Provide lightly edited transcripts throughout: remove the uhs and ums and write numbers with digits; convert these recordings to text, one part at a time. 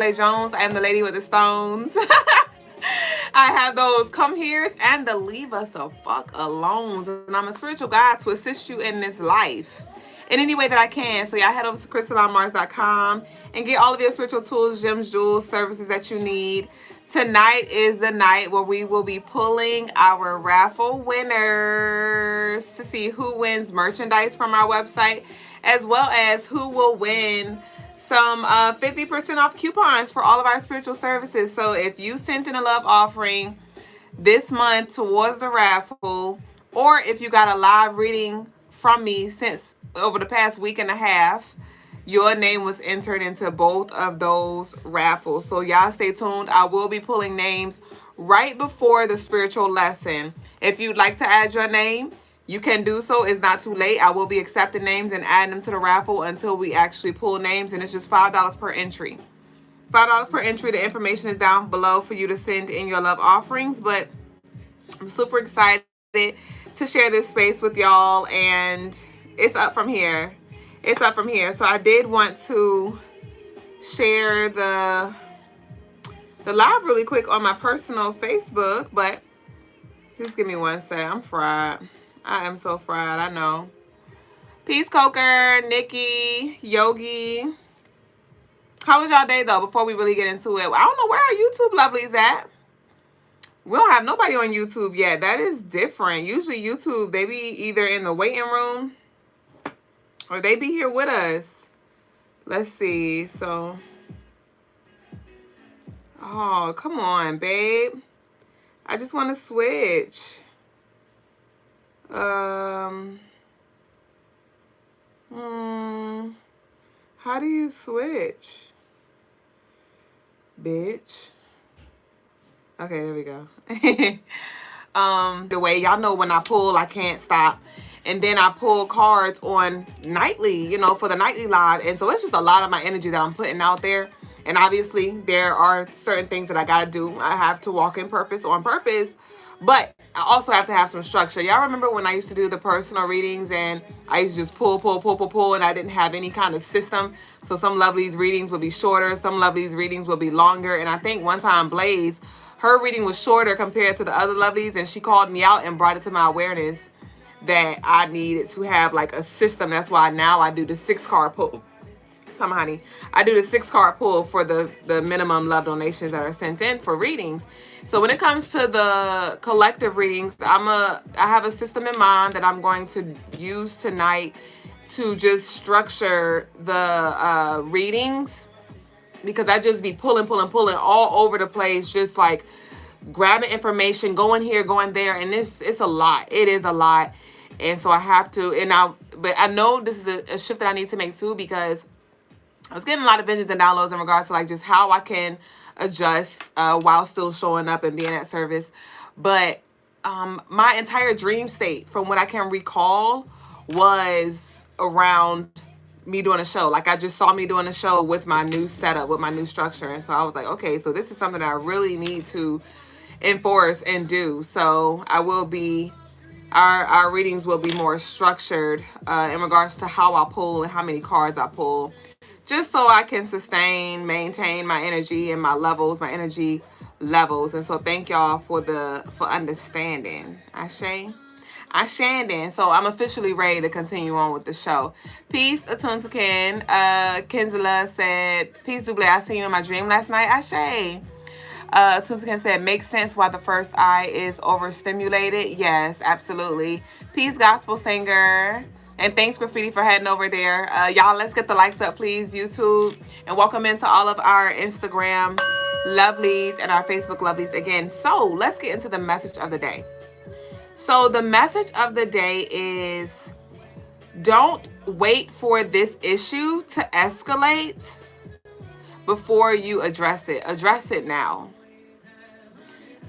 Jones. I am the lady with the stones. I have those come here's and the leave us a fuck alone. And I'm a spiritual guide to assist you in this life in any way that I can. So y'all head over to CrystalineMars.com and get all of your spiritual tools, gems, jewels, services that you need. Tonight is the night where we will be pulling our raffle winners to see who wins merchandise from our website, as well as who will win some 50% off coupons for all of our spiritual services. So if you sent in a love offering this month towards the raffle, or if you got a live reading from me since over the past week and a half, your name was entered into both of those raffles. So y'all stay tuned. I will be pulling names right before the spiritual lesson. If you'd like to add your name, you can do so. It's not too late. I will be accepting names and adding them to the raffle until we actually pull names, and it's just $5 per entry. $5 per entry. The information is down below for you to send in your love offerings, but I'm super excited to share this space with y'all, and it's up from here. It's up from here. So I did want to share the live really quick on my personal Facebook, but just give me one sec. I'm fried. I am so fried, I know. Peace, Coker, Nikki, Yogi. How was y'all day, though, before we really get into it? I don't know, where our YouTube lovelies at? We don't have nobody on YouTube yet. That is different. Usually YouTube, they be either in the waiting room or they be here with us. Let's see. So, oh, come on, babe. I just want to switch. How do you switch? Bitch. Okay, there we go. The way y'all know when I pull, I can't stop. And then I pull cards on nightly, you know, for the nightly live. And so it's just a lot of my energy that I'm putting out there. And obviously there are certain things that I got to do. I have to walk in purpose on purpose, but I also have to have some structure. Y'all remember when I used to do the personal readings and I used to just pull, and I didn't have any kind of system. So some lovelies readings would be shorter. Some lovelies readings would be longer. And I think one time Blaze, her reading was shorter compared to the other lovelies. And she called me out and brought it to my awareness that I needed to have like a system. That's why now I do the 6-card pull. Some honey, I do the 6-card pull for the minimum love donations that are sent in for readings. So when it comes to the collective readings, I have a system in mind that I'm going to use tonight to just structure the readings, because I just be pulling all over the place, just like grabbing information, going here, going there, and it's a lot. It is a lot. And so I have to, but I know this is a shift that I need to make too, because I was getting a lot of visions and downloads in regards to like just how I can adjust while still showing up and being at service. But my entire dream state, from what I can recall, was around me doing a show. Like I just saw me doing a show with my new setup, with my new structure. And so I was like, okay, so this is something that I really need to enforce and do. So I will be, our readings will be more structured in regards to how I pull and how many cards I pull, just so I can maintain my energy and my levels, my energy levels. And so thank y'all for understanding. Ashandin. So I'm officially ready to continue on with the show. Peace, Atuntukin. Kenzela said, peace, Duublé. I seen you in my dream last night. Ashe. Atuntukin said, makes sense why the first eye is overstimulated. Yes, absolutely. Peace, Gospel Singer. And thanks, Graffiti, for heading over there. Y'all, let's get the likes up, please, YouTube. And welcome into all of our Instagram lovelies and our Facebook lovelies again. So let's get into the message of the day. So the message of the day is, don't wait for this issue to escalate before you address it. Address it now.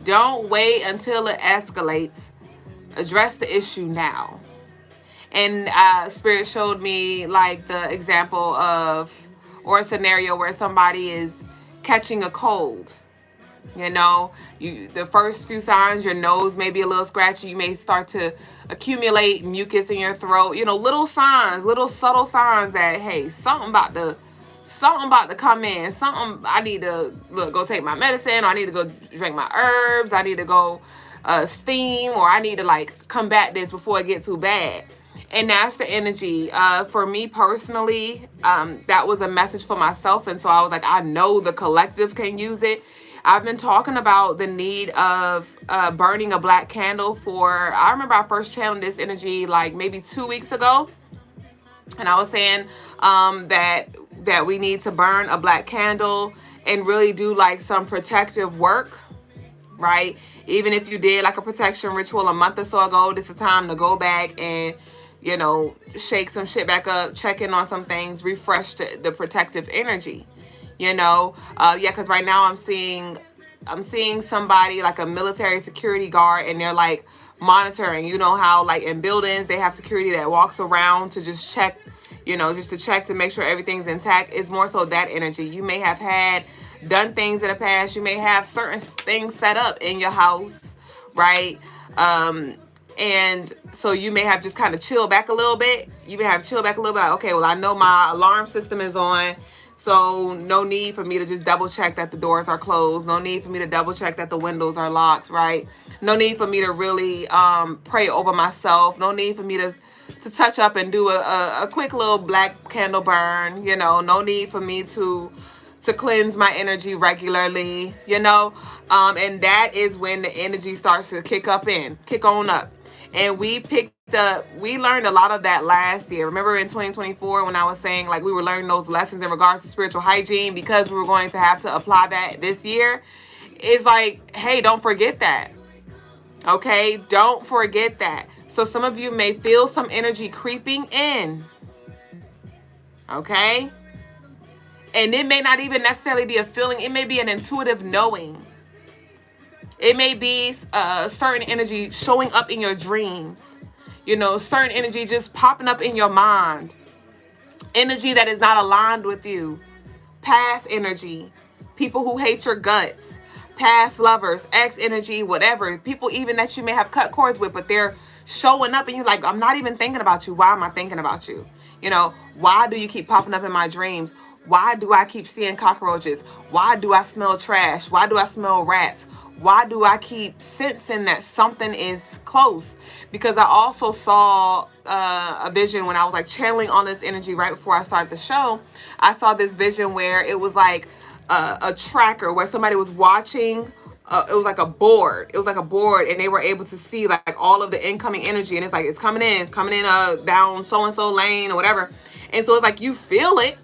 Don't wait until it escalates. Address the issue now. And Spirit showed me like the example of, or a scenario where somebody is catching a cold. You know, the first few signs, your nose may be a little scratchy. You may start to accumulate mucus in your throat. You know, little signs, little subtle signs that, hey, something about to something about to come in. Something, I need to go take my medicine, or I need to go drink my herbs, I need to go steam, or I need to like combat this before it gets too bad. And that's the energy. For me personally, that was a message for myself. And so I was like, I know the collective can use it. I've been talking about the need of burning a black candle for, I remember I first channeled this energy like maybe 2 weeks ago. And I was saying that we need to burn a black candle and really do like some protective work, right? Even if you did like a protection ritual a month or so ago, this is time to go back and, you know, shake some shit back up, check in on some things, refresh the protective energy, you know? Yeah, because right now I'm seeing somebody like a military security guard, and they're like monitoring, you know how like in buildings they have security that walks around to just check, you know, just to check to make sure everything's intact. It's more so that energy. You may have done things in the past. You may have certain things set up in your house, right? And so you may have just kind of chill back a little bit. You may have chill back a little bit. Like, okay, well, I know my alarm system is on, so no need for me to just double check that the doors are closed. No need for me to double check that the windows are locked, right? No need for me to really pray over myself. No need for me to touch up and do a quick little black candle burn, you know. No need for me to cleanse my energy regularly, you know. And that is when the energy starts to kick on up. And we learned a lot of that last year. Remember in 2024 when I was saying like we were learning those lessons in regards to spiritual hygiene, because we were going to have to apply that this year. It's like, hey, don't forget that. Okay, don't forget that. So some of you may feel some energy creeping in. Okay? And it may not even necessarily be a feeling. It may be an intuitive knowing. It may be certain energy showing up in your dreams. You know, certain energy just popping up in your mind. Energy that is not aligned with you. Past energy. People who hate your guts. Past lovers, ex energy, whatever. People even that you may have cut cords with, but they're showing up and you're like, I'm not even thinking about you. Why am I thinking about you? You know, why do you keep popping up in my dreams? Why do I keep seeing cockroaches? Why do I smell trash? Why do I smell rats? Why do I keep sensing that something is close? Because I also saw a vision when I was like channeling on this energy right before I started the show. I saw this vision where it was like a tracker where somebody was watching. It was like a board. It was like a board, and they were able to see like all of the incoming energy. And it's like, it's coming in down so-and-so lane or whatever. And so it's like, you feel it.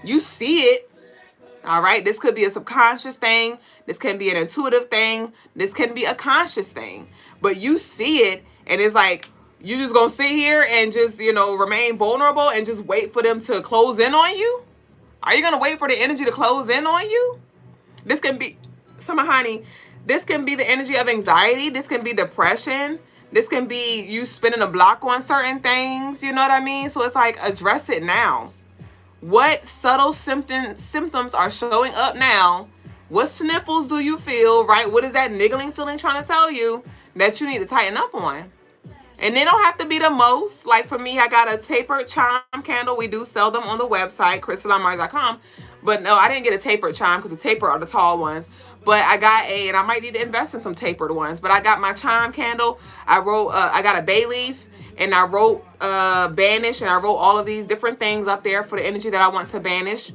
You see it. All right. This could be a subconscious thing. This can be an intuitive thing. This can be a conscious thing. But you see it, and it's like, you just gonna sit here and just, you know, remain vulnerable and just wait for them to close in on you? Are you gonna wait for the energy to close in on you? This can be, honey, this can be the energy of anxiety. This can be depression. This can be you spinning a block on certain things. You know what I mean? So it's like, address it now. What subtle symptoms are showing up now? What sniffles do you feel, right? What is that niggling feeling trying to tell you that you need to tighten up on? And they don't have to be the most. Like for me, I got a tapered chime candle. We do sell them on the website, crystalinemars.com. But no, I didn't get a tapered chime because the taper are the tall ones. But I got and I might need to invest in some tapered ones. But I got my chime candle. I got a bay leaf, and I wrote banish, and I wrote all of these different things up there for the energy that I want to banish.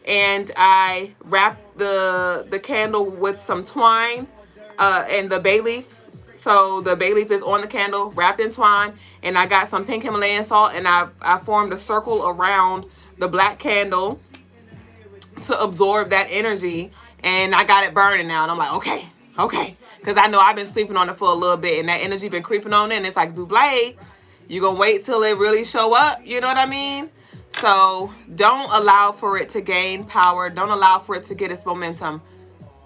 And I wrapped the candle with some twine and the bay leaf. So the bay leaf is on the candle, wrapped in twine, and I got some pink Himalayan salt, and I formed a circle around the black candle to absorb that energy, and I got it burning now. And I'm like, okay, because I know I've been sleeping on it for a little bit, and that energy been creeping on in. It's like, Duublé, you gonna wait till it really show up? You know what I mean? So don't allow for it to gain power. Don't allow for it to get its momentum.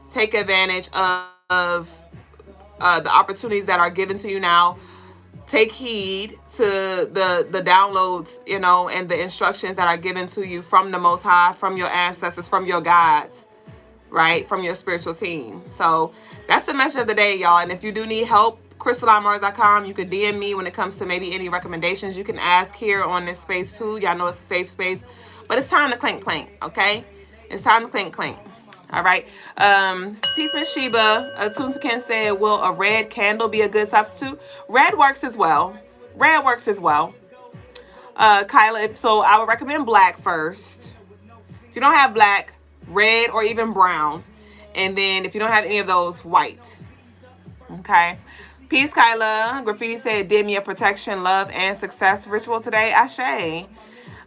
Take advantage of the opportunities that are given to you now. Take heed to the downloads, you know, and the instructions that are given to you from the Most High, from your ancestors, from your guides, right? From your spiritual team. So that's the message of the day, y'all. And if you do need help, crystalinemars.com. You can DM me when it comes to maybe any recommendations. You can ask here on this space too. Y'all know it's a safe space But it's time to clink, clink, okay? It's time to clink, clink. All right. Peace Miss Sheba. Tuntakan said, will a red candle be a good substitute? Red works as well. Red works as well. Kyla, so I would recommend black first. If you don't have black, red or even brown. And then if you don't have any of those, white. Okay. Peace, Kyla. Graffiti said, did me a protection, love, and success ritual today. Ashe.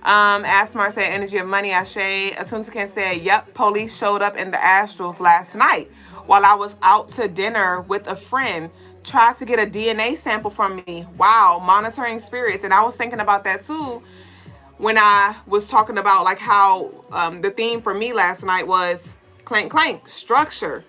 Asmar said, energy of money. Ashe. Atunsakan said, yep, police showed up in the astrals last night while I was out to dinner with a friend. Tried to get a DNA sample from me. Wow, monitoring spirits. And I was thinking about that too when I was talking about like how the theme for me last night was clank, clank, structure.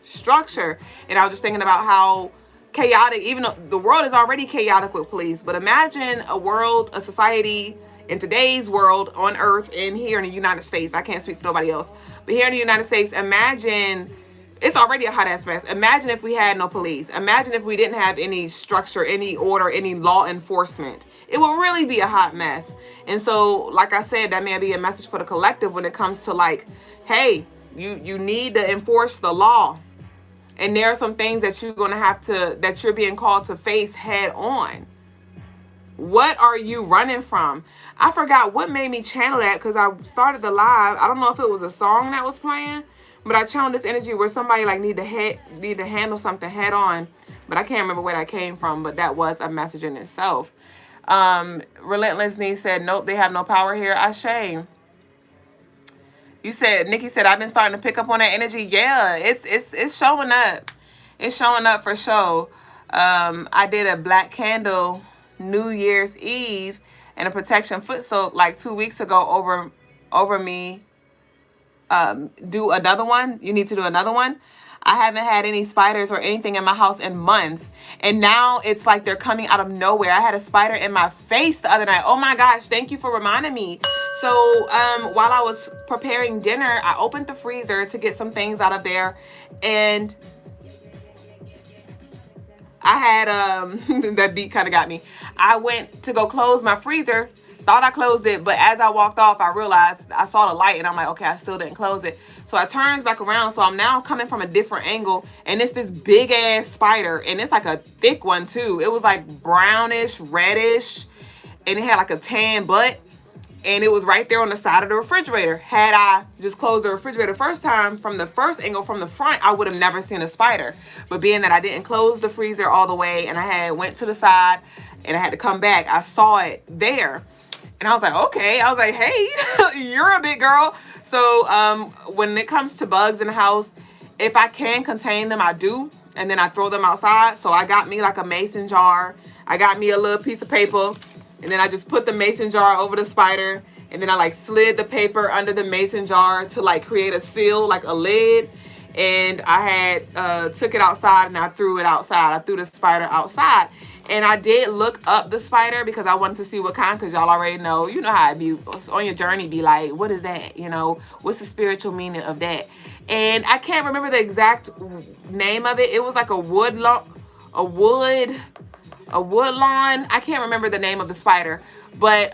And I was just thinking about how chaotic, even though the world is already chaotic with police, but imagine a world, a society in today's world on earth and here in the United States. I can't speak for nobody else, but here in the United States, imagine, it's already a hot ass mess. Imagine if we had no police. Imagine if we didn't have any structure, any order, any law enforcement. It would really be a hot mess. And so, like I said, that may be a message for the collective when it comes to like, hey, you need to enforce the law. And there are some things that you're going to have to, that you're being called to face head on. What are you running from? I forgot what made me channel that because I started the live. I don't know if it was a song that was playing, but I channeled this energy where somebody like need to handle something head on. But I can't remember where that came from, but that was a message in itself. Relentless Knee said, nope, they have no power here. Ashe. You said, Nikki said, I've been starting to pick up on that energy. Yeah, it's showing up. It's showing up for sure. I did a black candle New Year's Eve and a protection foot soak like 2 weeks ago over me. Do another one. You need to do another one. I haven't had any spiders or anything in my house in months. And now it's like they're coming out of nowhere. I had a spider in my face the other night. Oh my gosh, thank you for reminding me. So while I was preparing dinner, I opened the freezer to get some things out of there. And I had, that beat kind of got me. I went to go close my freezer. Thought I closed it, but as I walked off, I realized I saw the light and I'm like, okay, I still didn't close it. So I turns back around. So I'm now coming from a different angle and it's this big ass spider and it's like a thick one too. It was like brownish, reddish, and it had like a tan butt and it was right there on the side of the refrigerator. Had I just closed the refrigerator first time from the first angle from the front, I would have never seen a spider. But being that I didn't close the freezer all the way and I had went to the side and I had to come back, I saw it there. And I was like, okay. I was like, hey, you're a big girl. So when it comes to bugs in the house, if I can contain them, I do. And then I throw them outside. So I got me like a mason jar. I got me a little piece of paper. And then I just put the mason jar over the spider. And then I like slid the paper under the mason jar to like create a seal, like a lid. And I had took it outside and I threw it outside. I threw the spider outside. And I did look up the spider because I wanted to see what kind, because y'all already know, you know how it be on your journey, be like, what is that? You know, what's the spiritual meaning of that? And I can't remember the exact name of it. It was like a wood lawn. I can't remember the name of the spider, but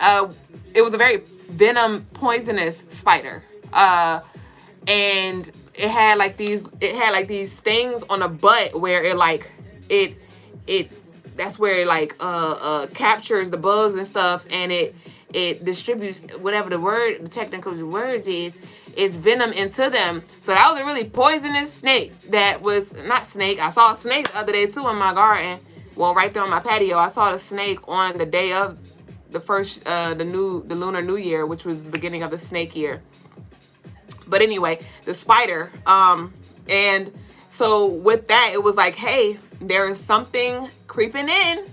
it was a very venom poisonous spider. And it had like these things on the butt where it that's where it like captures the bugs and stuff, and it distributes whatever the technical words is venom into them. So that was a really poisonous snake. That was not snake. I saw a snake the other day too in my garden. Well, right there on my patio, I saw the snake on the day of the first the Lunar New Year, which was the beginning of the snake year. But anyway, the spider. And so with that, it was like, hey, there is something creeping in.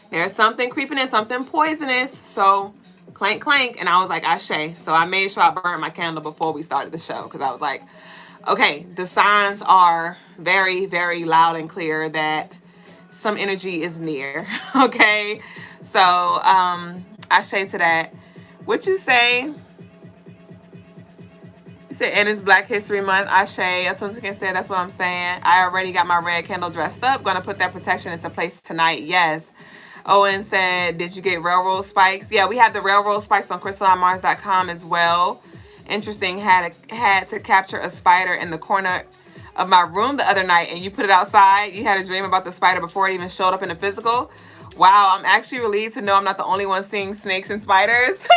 There's something creeping in, something poisonous. So clank, clank. And I was like, Ashe. So I made sure I burned my candle before we started the show, because I was like, okay, the signs are very, very loud and clear that some energy is near. Okay. So Ashe to that. What you say? And it's Black History Month. Ashe. Atunsikin said, that's what I'm saying. I already got my red candle dressed up. Gonna put that protection into place tonight. Yes. Owen said, did you get railroad spikes? Yeah, we have the railroad spikes on crystallinemars.com as well. Interesting. Had to capture a spider in the corner of my room the other night, and you put it outside. You had a dream about the spider before it even showed up in the physical. Wow, I'm actually relieved to know I'm not the only one seeing snakes and spiders.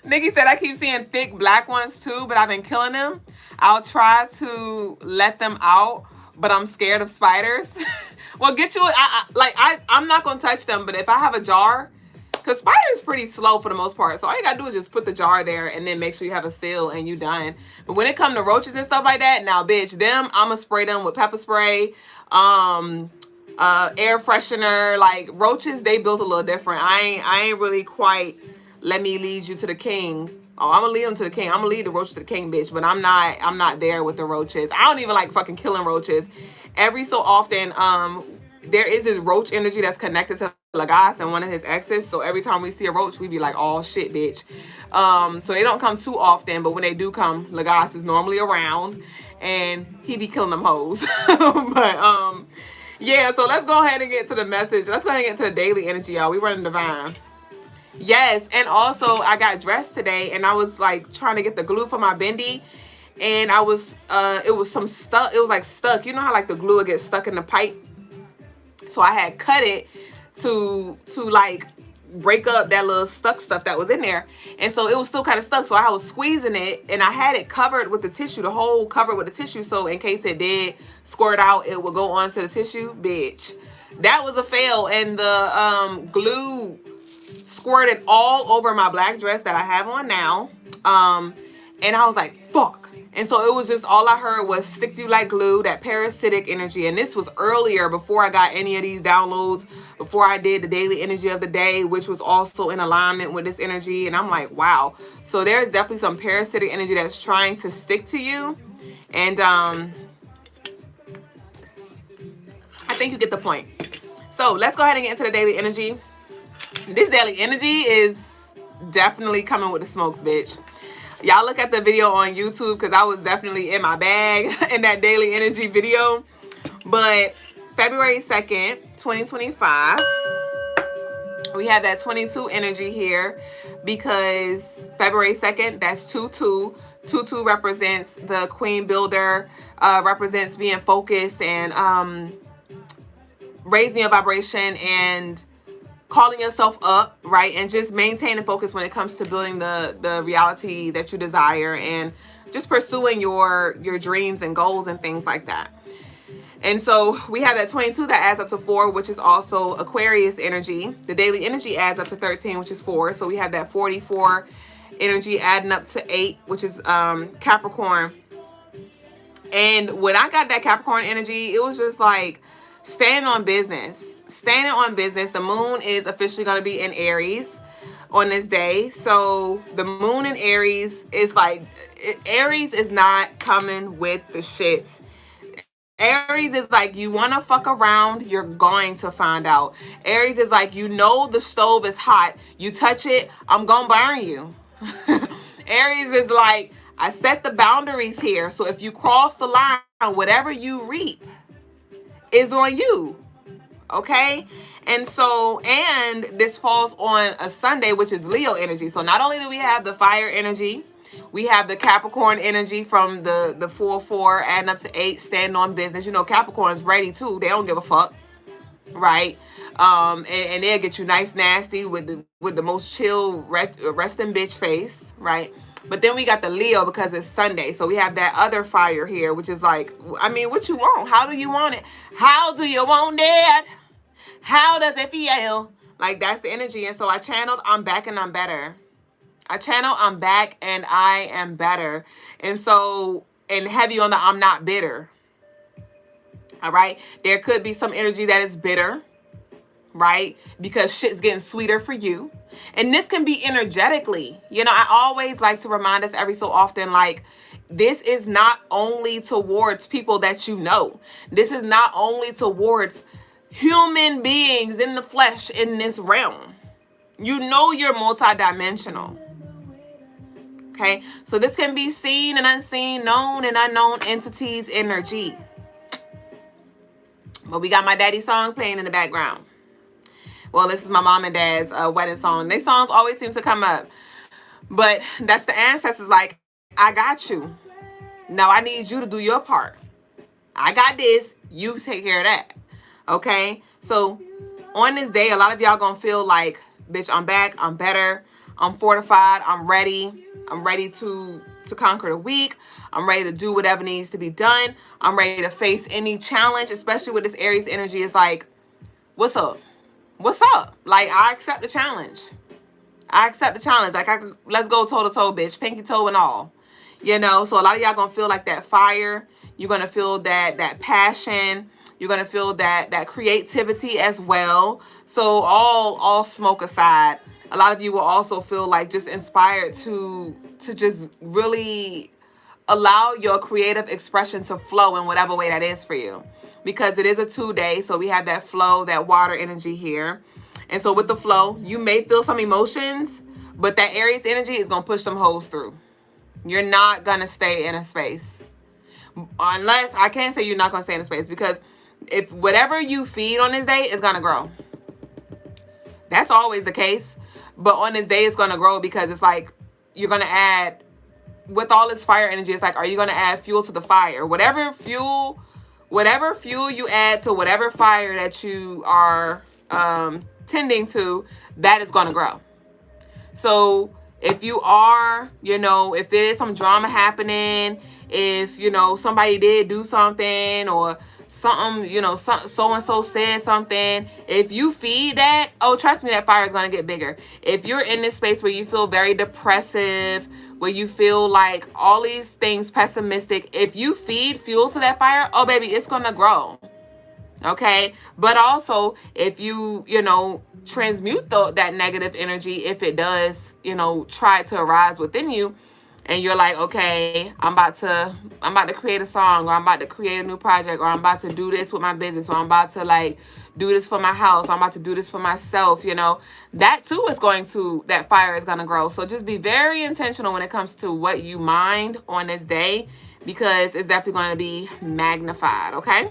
Nikki said, I keep seeing thick black ones too, but I've been killing them. I'll try to let them out, but I'm scared of spiders. Well, get you, I'm not going to touch them, but if I have a jar, because spiders pretty slow for the most part. So all you got to do is just put the jar there and then make sure you have a seal and you done. But when it comes to roaches and stuff like that, now, bitch, them, I'm going to spray them with pepper spray, air freshener. Like, roaches, they built a little different. I ain't really quite let me lead you to the king. Oh, I'm gonna lead them to the king. I'm gonna lead the roaches to the king, bitch. But I'm not there with the roaches. I don't even like fucking killing roaches. Every so often, there is this roach energy that's connected to Logas and one of his exes. So every time we see a roach, we be like, oh shit, bitch. So they don't come too often, but when they do come, Logas is normally around and he be killing them hoes. But yeah, so let's go ahead and get to the message. Let's go ahead and get to the daily energy, y'all. We running divine. Yes, and also I got dressed today and I was like trying to get the glue for my bendy, and I was it was some stuck. It was like stuck. You know how like the glue would get stuck in the pipe? So I had cut it to like break up that little stuck stuff that was in there, and so it was still kind of stuck. So I was squeezing it and I had it covered with the tissue, the whole covered with the tissue, so in case it did squirt out, it would go onto the tissue. Bitch, that was a fail, and the glue squirted all over my black dress that I have on now. And I was like, fuck. And so it was just, all I heard was stick to you like glue, that parasitic energy. And this was earlier, before I got any of these downloads, before I did the daily energy of the day, which was also in alignment with this energy. And I'm like, wow. So there's definitely some parasitic energy that's trying to stick to you. And I think you get the point. So let's go ahead and get into the daily energy. This daily energy is definitely coming with the smokes, bitch. Y'all look at the video on YouTube, because I was definitely in my bag in that daily energy video. But February 2nd, 2025, we have that 22 energy here, because February 2nd, that's 2-2. 2-2 represents the queen builder, represents being focused and raising your vibration and calling yourself up, right? And just maintaining focus when it comes to building the reality that you desire and just pursuing your dreams and goals and things like that. And so we have that 22 that adds up to 4, which is also Aquarius energy. The daily energy adds up to 13, which is 4. So we have that 44 energy adding up to 8, which is Capricorn. And when I got that Capricorn energy, it was just like standing on business. Standing on business. The moon is officially going to be in Aries on this day. So the moon in Aries is like, Aries is not coming with the shits. Aries is like, you want to fuck around, you're going to find out. Aries is like, you know the stove is hot, you touch it, I'm going to burn you. Aries is like, I set the boundaries here, so if you cross the line, whatever you reap is on you. Okay? And so, and this falls on a Sunday, which is Leo energy. So not only do we have the fire energy, we have the Capricorn energy from the 4-4 adding up to 8, stand on business. You know, Capricorn's ready too. They don't give a fuck. Right? And they'll get you nice nasty with the most chill resting bitch face. Right? But then we got the Leo because it's Sunday. So we have that other fire here, which is like, I mean, what you want? How do you want it? How do you want it? How does it feel? Like, that's the energy. And so I channeled, I'm back and I'm better. I channel, I'm back and I am better. And so, and heavy on the I'm not bitter. All right. There could be some energy that is bitter, right? Because shit's getting sweeter for you. And this can be energetically. You know, I always like to remind us every so often, like, this is not only towards people that you know. This is not only towards human beings in the flesh in this realm. You know you're multidimensional. Okay? So this can be seen and unseen, known and unknown entities energy. But we got my daddy song playing in the background. Well, this is my mom and dad's wedding song. Their songs always seem to come up. But that's the ancestors like, I got you. Now I need you to do your part. I got this. You take care of that. Okay? So on this day, a lot of y'all gonna feel like, bitch, I'm back. I'm better. I'm fortified. I'm ready. I'm ready to conquer the week. I'm ready to do whatever needs to be done. I'm ready to face any challenge, especially with this Aries energy. It's like, what's up? What's up? Like, I accept the challenge. I accept the challenge. Like, let's go toe to toe, bitch. Pinky toe and all. You know, so a lot of y'all gonna feel like that fire. You're gonna feel that passion. You're gonna feel that creativity as well. So all smoke aside, a lot of you will also feel like just inspired to just really allow your creative expression to flow in whatever way that is for you. Because it is a 2-day, so we have that flow, that water energy here. And so with the flow, you may feel some emotions, but that Aries energy is gonna push them hoes through. You're not gonna stay in a space. Unless, I can't say you're not gonna stay in a space, because if whatever you feed on this day is gonna grow. That's always the case. But on this day, it's gonna grow, because it's like you're gonna add, with all this fire energy, it's like, are you gonna add fuel to the fire? Whatever fuel you add to whatever fire that you are tending to, that is gonna grow. So if you are, if there is some drama happening, if, somebody did do something, or something, so-and-so said something, if you feed that, oh, trust me, that fire is going to get bigger. If you're in this space where you feel very depressive, where you feel like all these things pessimistic, if you feed fuel to that fire, oh, baby, it's going to grow. Okay? But also, if you, transmute that negative energy, if it does, try to arise within you, and you're like, okay, I'm about to create a song, or I'm about to create a new project, or I'm about to do this with my business, or I'm about to like do this for my house, or I'm about to do this for myself, that too is that fire is going to grow. So just be very intentional when it comes to what you mind on this day, because it's definitely going to be magnified. Okay.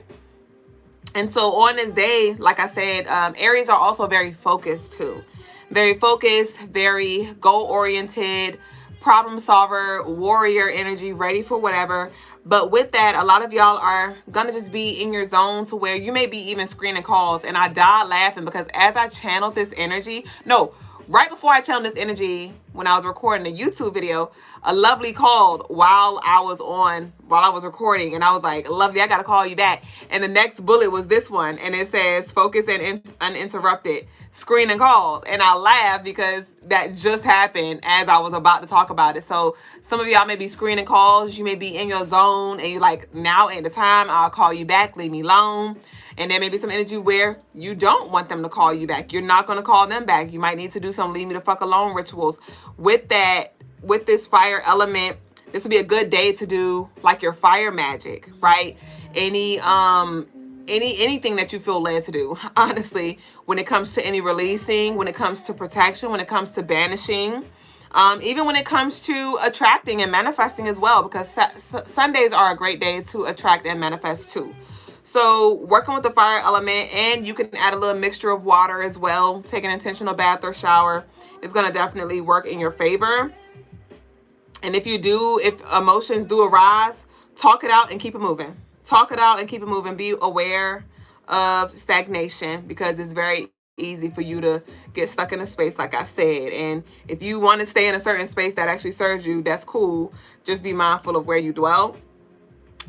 And so on this day, like I said, Aries are also very focused too. Very focused, very goal-oriented, problem solver, warrior energy, ready for whatever. But with that, a lot of y'all are going to just be in your zone to where you may be even screening calls. And I died laughing, because as I channeled this energy, right before I channeled this energy, when I was recording a YouTube video, a lovely called while I was recording, and I was like, lovely, I gotta call you back. And the next bullet was this one, and it says focus and uninterrupted screening calls. And I laughed because that just happened as I was about to talk about it. So some of y'all may be screening calls, you may be in your zone, and you're like, now ain't the time, I'll call you back, leave me alone. And there may be some energy where you don't want them to call you back. You're not going to call them back. You might need to do some leave me the fuck alone rituals. With this fire element, this would be a good day to do like your fire magic, right? Anything that you feel led to do, honestly, when it comes to any releasing, when it comes to protection, when it comes to banishing, even when it comes to attracting and manifesting as well, because Sundays are a great day to attract and manifest too. So working with the fire element, and you can add a little mixture of water as well. Take an intentional bath or shower is going to definitely work in your favor. And if emotions do arise, talk it out and keep it moving. Talk it out and keep it moving. Be aware of stagnation, because it's very easy for you to get stuck in a space, like I said. And if you want to stay in a certain space that actually serves you, that's cool. Just be mindful of where you dwell.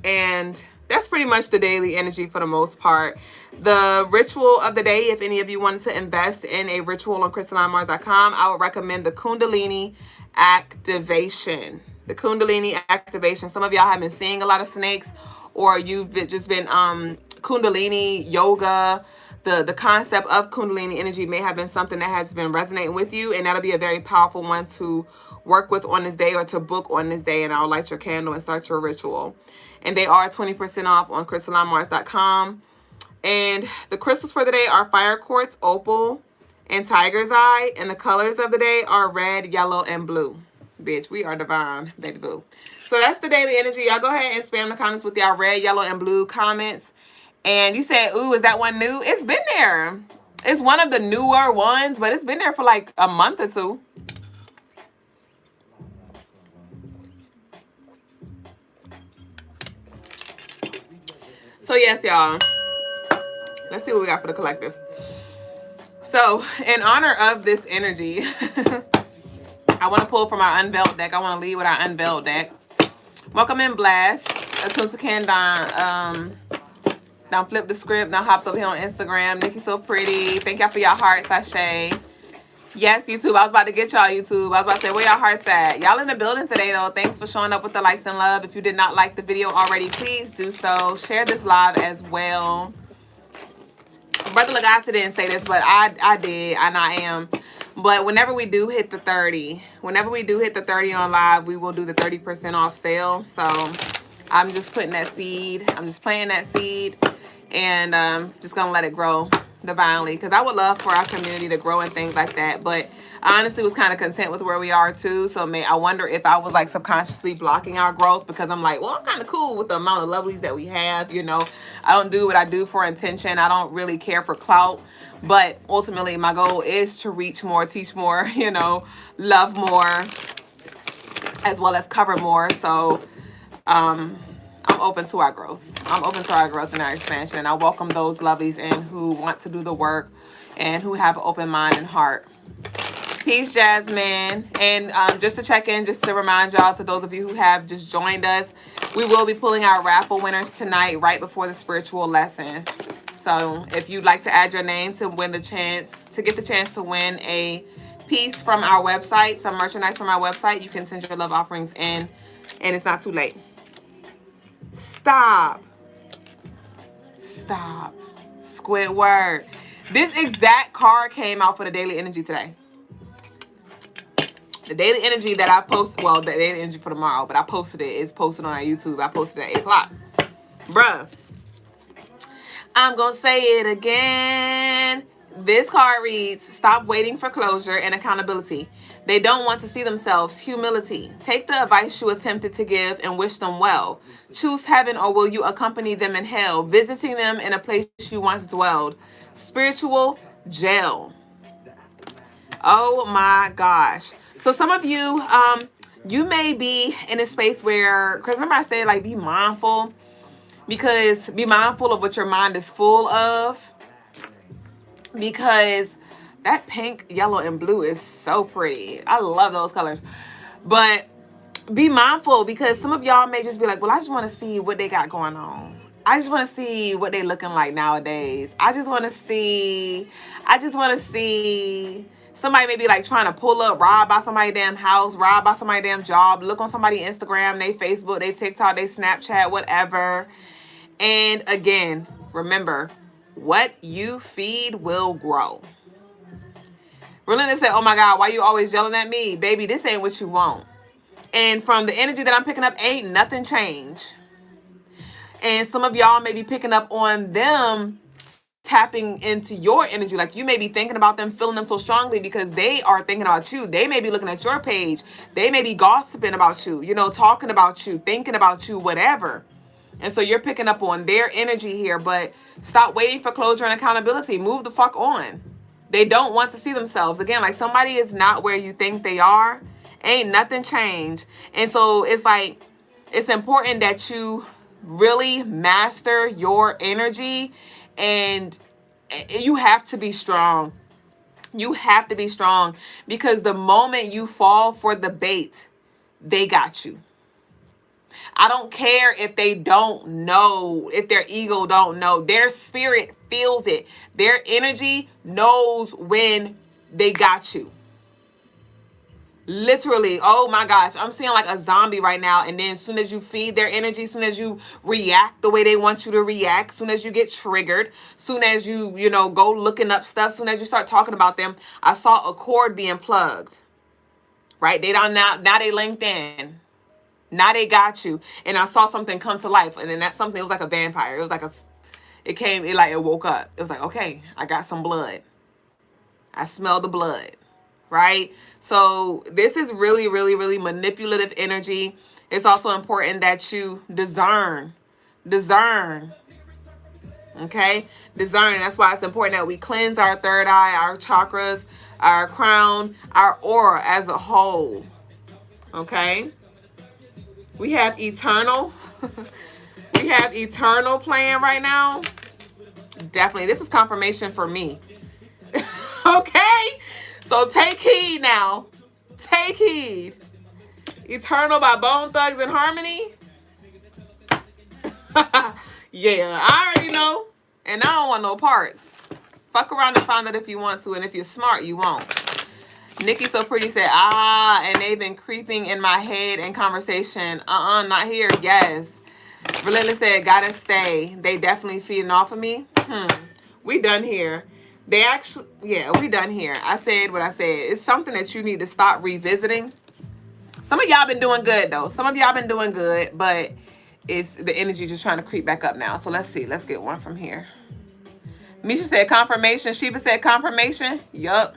And that's pretty much the daily energy for the most part. The ritual of the day, if any of you wanted to invest in a ritual on CrystalineMars.com, I would recommend the Kundalini activation. The Kundalini activation. Some of y'all have been seeing a lot of snakes, or you've just been Kundalini yoga. The concept of Kundalini energy may have been something that has been resonating with you, and that'll be a very powerful one to work with on this day, or to book on this day, and I'll light your candle and start your ritual. And they are 20% off on CrystalineMars.com. And the crystals for the day are fire quartz, opal, and tiger's eye. And the colors of the day are red, yellow, and blue. Bitch, we are divine, baby boo. So that's the daily energy. Y'all go ahead and spam the comments with y'all red, yellow, and blue comments. And you said, ooh, is that one new? It's been there. It's one of the newer ones, but it's been there for like a month or two. So yes, y'all. Let's see what we got for the collective. So in honor of this energy, I want to pull from our Unveiled deck. I want to lead with our Unveiled deck. Welcome in, Blast. Atunsa Can Don flip the script. Now hopped over here on Instagram. Nikki so pretty. Thank y'all for y'all hearts, Sashay. Yes, YouTube. I was about to get y'all, YouTube. I was about to say, where y'all hearts at? Y'all in the building today, though. Thanks for showing up with the likes and love. If you did not like the video already, please do so. Share this live as well. Brother Logas didn't say this, but I did, and I am. But whenever we do hit the 30, on live, we will do the 30% off sale. So I'm just putting that seed. I'm just planting that seed, and just gonna let it grow divinely, because I would love for our community to grow and things like that. But I honestly was kind of content with where we are too. So I wonder if I was like subconsciously blocking our growth, because I'm like, well, I'm kind of cool with the amount of lovelies that we have. You know, I don't do what I do for intention. I don't really care for clout. But ultimately, my goal is to reach more, teach more, you know, love more, as well as cover more. So I'm open to our growth. I'm open to our growth and our expansion. And I welcome those lovelies in who want to do the work and who have an open mind and heart. Peace, Jasmine. And just to check in, just to remind y'all, to those of you who have just joined us, we will be pulling our raffle winners tonight right before the spiritual lesson. So if you'd like to add your name to win the chance, to get the chance to win a piece from our website, some merchandise from our website, you can send your love offerings in, and it's not too late. Stop. Squidward. This exact card came out for the daily energy today. The daily energy that I post, well, the daily energy for tomorrow, but I posted it. It's posted on our YouTube. I posted it at 8 o'clock. Bruh. I'm going to say it again. This card reads, stop waiting for closure and accountability. They don't want to see themselves. Humility. Take the advice you attempted to give and wish them well. Choose heaven, or will you accompany them in hell, visiting them in a place you once dwelled. Spiritual jail. Oh my gosh. So some of you, you may be in a space where, because remember I said, like, be mindful. Because be mindful of what your mind is full of. Because that pink, yellow, and blue is so pretty. I love those colors. But be mindful, because some of y'all may just be like, well, I just want to see what they got going on. I just want to see what they looking like nowadays. I just want to see. Somebody may be like trying to pull up, rob by somebody's damn house, rob by somebody's damn job, look on somebody's Instagram, they Facebook, they TikTok, they Snapchat, whatever. And again, remember, what you feed will grow. Relinda said, oh my God, why you always yelling at me? Baby, this ain't what you want. And from the energy that I'm picking up, ain't nothing changed. And some of y'all may be picking up on them tapping into your energy. Like, you may be thinking about them, feeling them so strongly because they are thinking about you. They may be looking at your page. They may be gossiping about you, you know, talking about you, thinking about you, whatever. And so you're picking up on their energy here, but stop waiting for closure and accountability. Move the fuck on. They don't want to see themselves. Again, like, somebody is not where you think they are. Ain't nothing changed. And so it's like, it's important that you really master your energy, and you have to be strong. You have to be strong, because the moment you fall for the bait, they got you. I don't care if they don't know, if their ego don't know. Their spirit feels it. Their energy knows when they got you. Literally, oh my gosh, I'm seeing like a zombie right now. And then as soon as you feed their energy, as soon as you react the way they want you to react, as soon as you get triggered, as soon as you go looking up stuff, as soon as you start talking about them, I saw a cord being plugged, right? They don't now they linked in. Now they got you. And I saw something come to life. And then that something, it was like a vampire. It was like it woke up. It was like, okay, I got some blood. I smell the blood. Right? So this is really, really, really manipulative energy. It's also important that you discern. Okay? Discern. That's why it's important that we cleanse our third eye, our chakras, our crown, our aura as a whole. Okay? We have eternal. We we have eternal playing right now. Definitely. This is confirmation for me. Okay? So take heed now. Take heed. Eternal by Bone Thugs and Harmony. Yeah, I already know. And I don't want no parts. Fuck around and find out if you want to. And if you're smart, you won't. Nikki So Pretty said, and they've been creeping in my head in conversation. Not here. Yes. Relentless said, gotta stay. They definitely feeding off of me. We done here. They actually, yeah, we done here. I said what I said. It's something that you need to stop revisiting. Some of y'all been doing good, though. Some of y'all been doing good, but it's the energy just trying to creep back up now. So let's see. Let's get one from here. Misha said confirmation. Sheba said confirmation. Yup.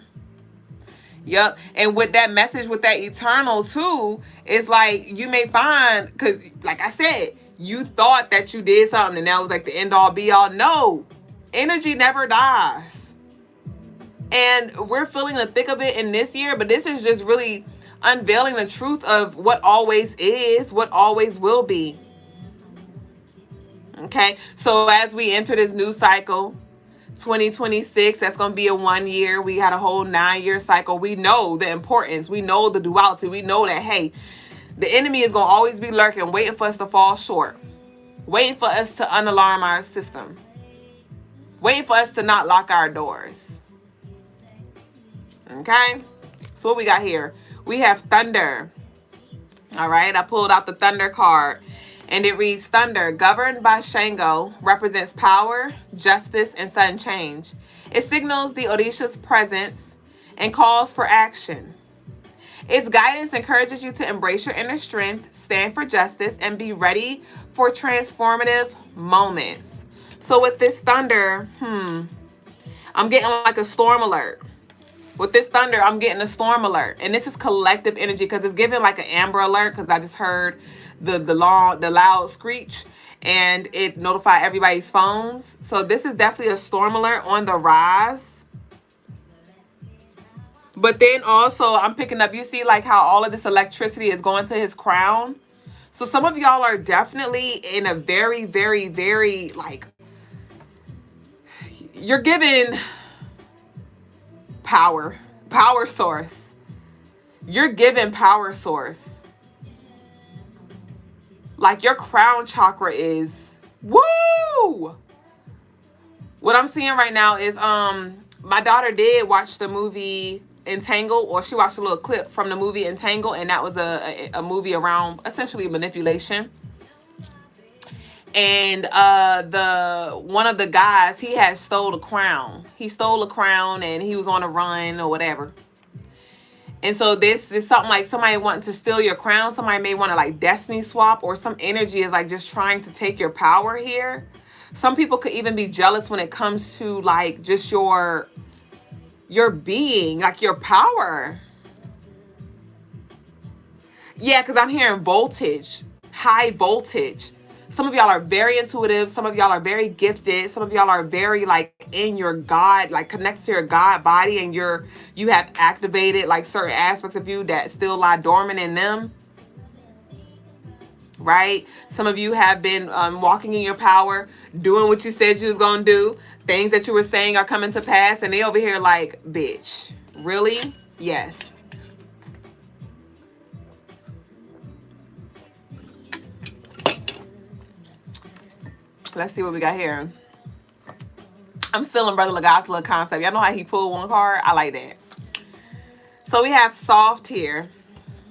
Yup. And with that message, with that eternal, too, it's like you may find, because like I said, you thought that you did something and that was like the end all be all. No. Energy never dies. And we're feeling the thick of it in this year, but this is just really unveiling the truth of what always is, what always will be. Okay, so as we enter this new cycle, 2026, that's going to be a 1 year. We had a whole 9-year cycle. We know the importance. We know the duality. We know that, hey, the enemy is going to always be lurking, waiting for us to fall short, waiting for us to unalarm our system, waiting for us to not lock our doors. Okay, so what we got here? We have thunder. All right, I pulled out the thunder card. And it reads, thunder, governed by Shango, represents power, justice, and sudden change. It signals the Odisha's presence and calls for action. Its guidance encourages you to embrace your inner strength, stand for justice, and be ready for transformative moments. So with this thunder, I'm getting like a storm alert. With this thunder, I'm getting a storm alert. And this is collective energy because it's giving like an amber alert because I just heard the loud screech and it notified everybody's phones. So this is definitely a storm alert on the rise. But then also I'm picking up, you see like how all of this electricity is going to his crown. So some of y'all are definitely in a very, very, very like, you're given power source. You're given power source. Like your crown chakra is woo. What I'm seeing right now is my daughter did watch the movie Entangle, or she watched a little clip from the movie Entangle, and that was a movie around essentially manipulation. And one of the guys, he had stole a crown. He stole a crown and he was on a run or whatever. And so this is something like somebody wanting to steal your crown. Somebody may want to like destiny swap, or some energy is like just trying to take your power here. Some people could even be jealous when it comes to like just your being, like your power. Yeah, because I'm hearing voltage, high voltage. Some of y'all are very intuitive. Some of y'all are very gifted. Some of y'all are very like in your God, like connected to your God body, and you have activated like certain aspects of you that still lie dormant in them. Right? Some of you have been walking in your power, doing what you said you was gonna do. Things that you were saying are coming to pass, and they over here like, bitch, really? Yes. Let's see what we got here. I'm still in Brother Logas' little concept. Y'all know how he pulled one card? I like that. So we have soft here.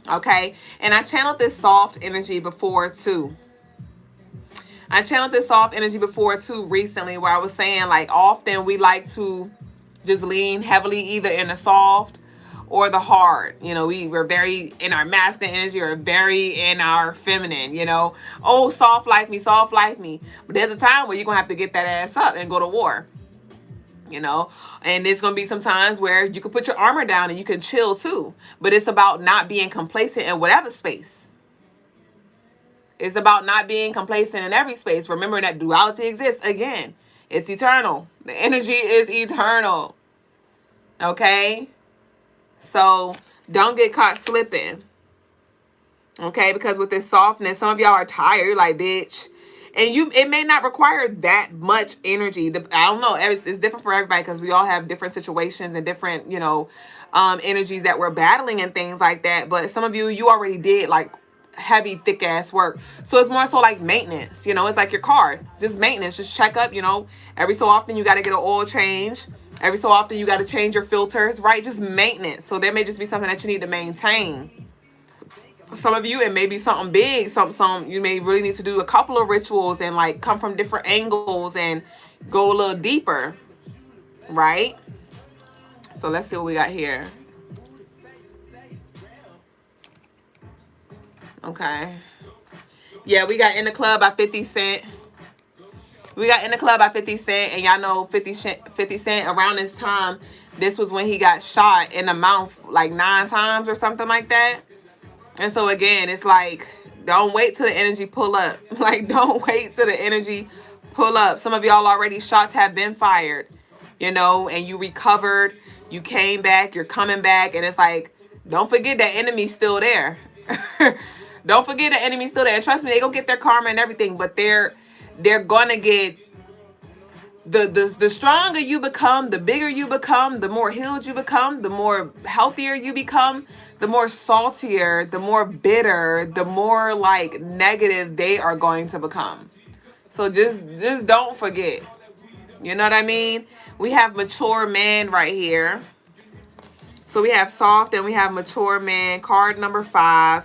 Okay. And I channeled this soft energy before too. Recently, where I was saying like often we like to just lean heavily either in the soft or the hard. You know, we're very in our masculine energy or very in our feminine, you know. Oh, soft like me. But there's a time where you're going to have to get that ass up and go to war, you know. And there's going to be some times where you can put your armor down and you can chill too. But it's about not being complacent in whatever space. It's about not being complacent in every space. Remember that duality exists. Again, it's eternal. The energy is eternal. Okay? So don't get caught slipping. Okay? Because with this softness, some of y'all are tired. You're like, bitch. And it may not require that much energy. I don't know. It's different for everybody because we all have different situations and different, energies that we're battling and things like that. But some of you already did like heavy, thick ass work. So it's more so like maintenance. It's like your car, just maintenance, just check up. Every so often you got to get an oil change. Every so often you got to change your filters, right? Just maintenance. So there may just be something that you need to maintain. Some of you, it may be something big. Some you may really need to do a couple of rituals and like come from different angles and go a little deeper, right? So let's see what we got here. Okay. Yeah, we got In the Club by 50 Cent. We got In the Club by 50 Cent, and y'all know 50 Cent around this time, this was when he got shot in the mouth like 9 times or something like that. And so again, it's like, don't wait till the energy pull up. Like, don't wait till the energy pull up. Some of y'all already, shots have been fired, and you recovered, you came back, you're coming back, and it's like, don't forget that enemy's still there. Don't forget the enemy's still there. And trust me, they gonna get their karma and everything, but they're gonna get the stronger you become, the bigger you become, the more healed you become, the more healthier you become, the more saltier, the more bitter, the more like negative they are going to become. So just don't forget. You know what I mean? We have mature man right here. So we have soft and we have mature man. Card number 5.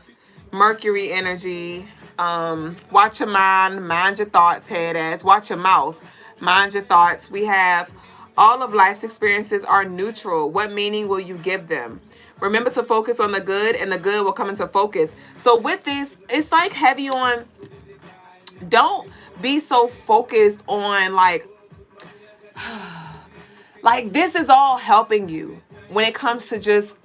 Mercury energy. Watch your mind your thoughts, head ass. Watch your mouth, mind your thoughts. We have all of life's experiences are neutral. What meaning will you give them? Remember to focus on the good, and the good will come into focus. So with this, it's like heavy on, don't be so focused on like this is all helping you when it comes to just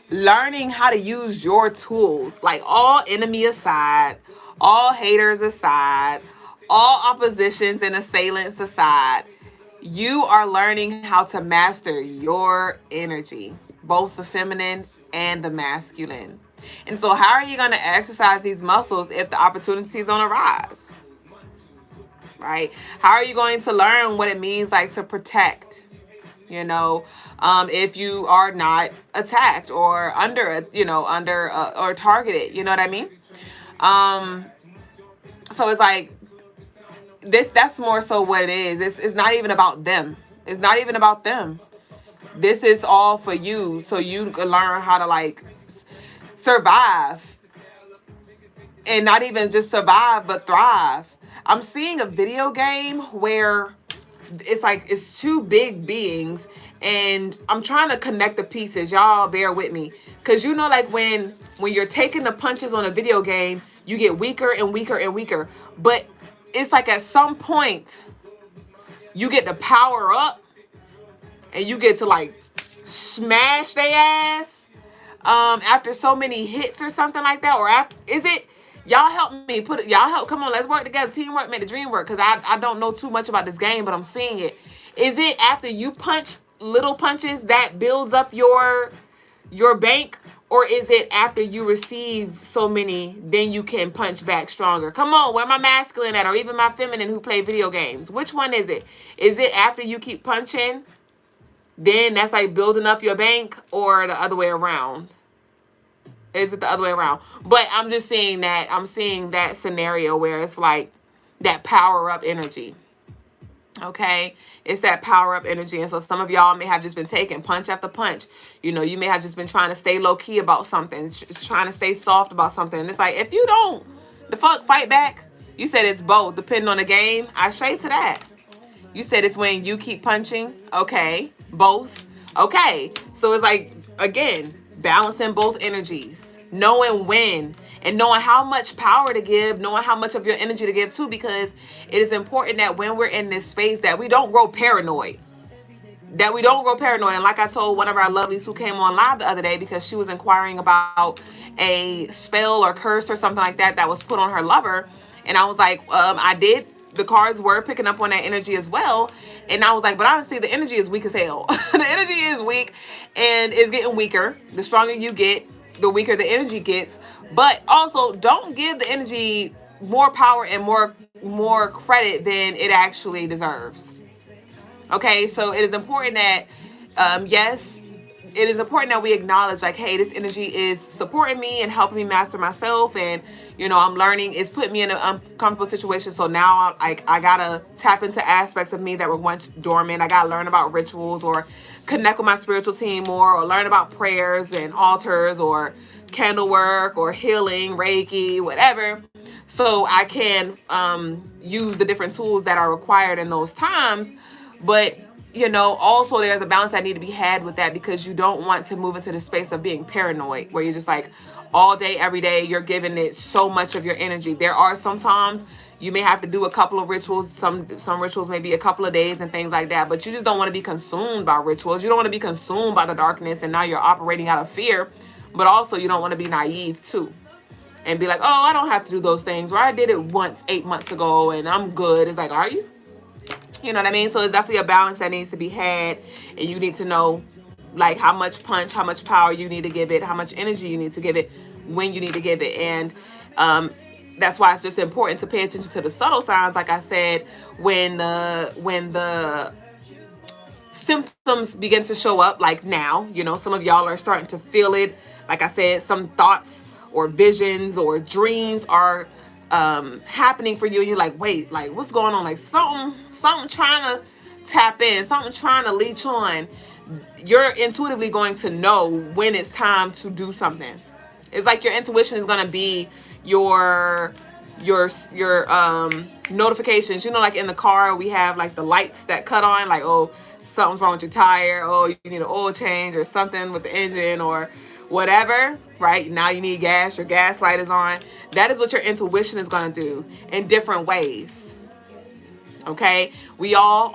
learning how to use your tools. Like, all enemy aside, all haters aside, all oppositions and assailants aside, you are learning how to master your energy, both the feminine and the masculine. And so how are you going to exercise these muscles if the opportunities on the rise? Right? How are you going to learn what it means like to protect? If you are not attacked or under or targeted, you know what I mean? So it's like that's more so what it is. It's not even about them. It's not even about them. This is all for you, so you can learn how to like survive, and not even just survive, but thrive. I'm seeing a video game where it's like it's 2 big beings, and I'm trying to connect the pieces. Y'all bear with me, because like when you're taking the punches on a video game, you get weaker and weaker and weaker. But it's like at some point you get to power up and you get to like smash their ass after so many hits or something like that. Or is it? Y'all help me come on, let's work together. Teamwork make the dream work, because I don't know too much about this game, but I'm seeing it. Is it after you punch little punches that builds up your bank, or is it after you receive so many, then you can punch back stronger? Come on, where my masculine at, or even my feminine who play video games? Which one is it? Is it after you keep punching, then that's like building up your bank, or the other way around? Is it the other way around? But I'm just seeing that. I'm seeing that scenario where it's like that power up energy. Okay? It's that power up energy. And so some of y'all may have just been taking punch after punch. You may have just been trying to stay low key about something. Just trying to stay soft about something. And it's like, if you don't, the fuck fight back. You said it's both, depending on the game. I shade to that. You said it's when you keep punching. Okay. Both. Okay. So it's like, again, balancing both energies, knowing when, and knowing how much power to give, knowing how much of your energy to give too, because it is important that when we're in this space that we don't grow paranoid. And like I told one of our lovelies who came on live the other day, because she was inquiring about a spell or curse or something like that was put on her lover. And I was like, I did. The cards were picking up on that energy as well. And I was like, but honestly, the energy is weak as hell. The energy is weak and it's getting weaker. The stronger you get, the weaker the energy gets. But also, don't give the energy more power and more credit than it actually deserves. Okay, so it is important that yes, it is important that we acknowledge, like, hey, this energy is supporting me and helping me master myself, and I'm learning. It's putting me in an uncomfortable situation, so now I gotta tap into aspects of me that were once dormant. I gotta learn about rituals, or connect with my spiritual team more, or learn about prayers and altars, or candle work, or healing, Reiki, whatever, so I can use the different tools that are required in those times. But also there's a balance that need to be had with that, because you don't want to move into the space of being paranoid, where you're just like all day, every day, you're giving it so much of your energy. There are sometimes you may have to do a couple of rituals. Some rituals may be a couple of days and things like that, but you just don't want to be consumed by rituals. You don't want to be consumed by the darkness, and now you're operating out of fear. But also you don't want to be naive too, and be like, oh, I don't have to do those things, or I did it once 8 months ago and I'm good. It's like, are you? You know what I mean? So it's definitely a balance that needs to be had, and you need to know, like, how much punch, how much power you need to give it, how much energy you need to give it, when you need to give it. And that's why it's just important to pay attention to the subtle signs. Like I said, when the symptoms begin to show up, like now, some of y'all are starting to feel it. Like I said, some thoughts or visions or dreams are happening for you, and you're like, wait, like, what's going on? Like something trying to tap in, something trying to leech on. You're intuitively going to know when it's time to do something. It's like your intuition is going to be your notifications. Like in the car, we have like the lights that cut on, like, oh, something's wrong with your tire, oh, you need an oil change or something with the engine or whatever, right? Now you need gas, your gas light is on. That is what your intuition is going to do in different ways. Okay, we all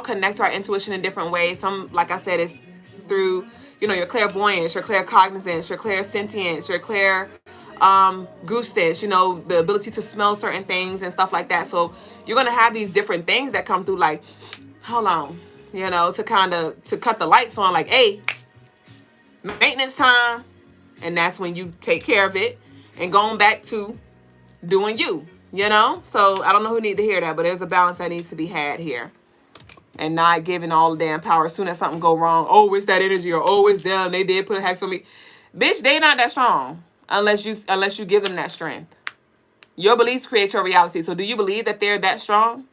connect to our intuition in different ways. Some, like I said, is through your clairvoyance, your claircognizance, your clairsentience, your gustance, the ability to smell certain things and stuff like that. So you're going to have these different things that come through, like, hold on, to cut the lights on, like, hey, maintenance time. And that's when you take care of it and going back to doing you. So I don't know who need to hear that, but there's a balance that needs to be had here, and not giving all the damn power as soon as something go wrong. Oh, it's that energy, or oh, it's them, they did put a hex on me. Bitch, they not that strong unless you give them that strength. Your beliefs create your reality. So do you believe that they're that strong?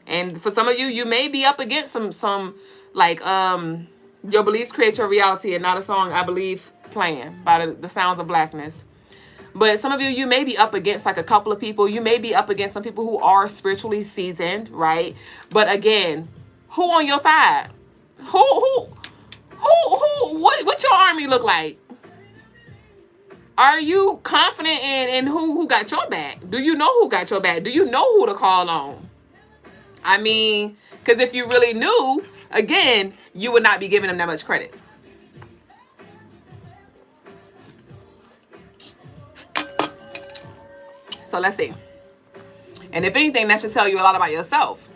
And for some of you, you may be up against some like your beliefs create your reality, and not a song I believe playing by the Sounds of Blackness. But some of you may be up against like a couple of people. You may be up against some people who are spiritually seasoned, right? But again, who on your side? What your army look like? Are you confident in who got your back? Do you know who got your back? Do you know who to call on? I mean, because if you really knew, again, you would not be giving them that much credit. So let's see. And if anything, that should tell you a lot about yourself.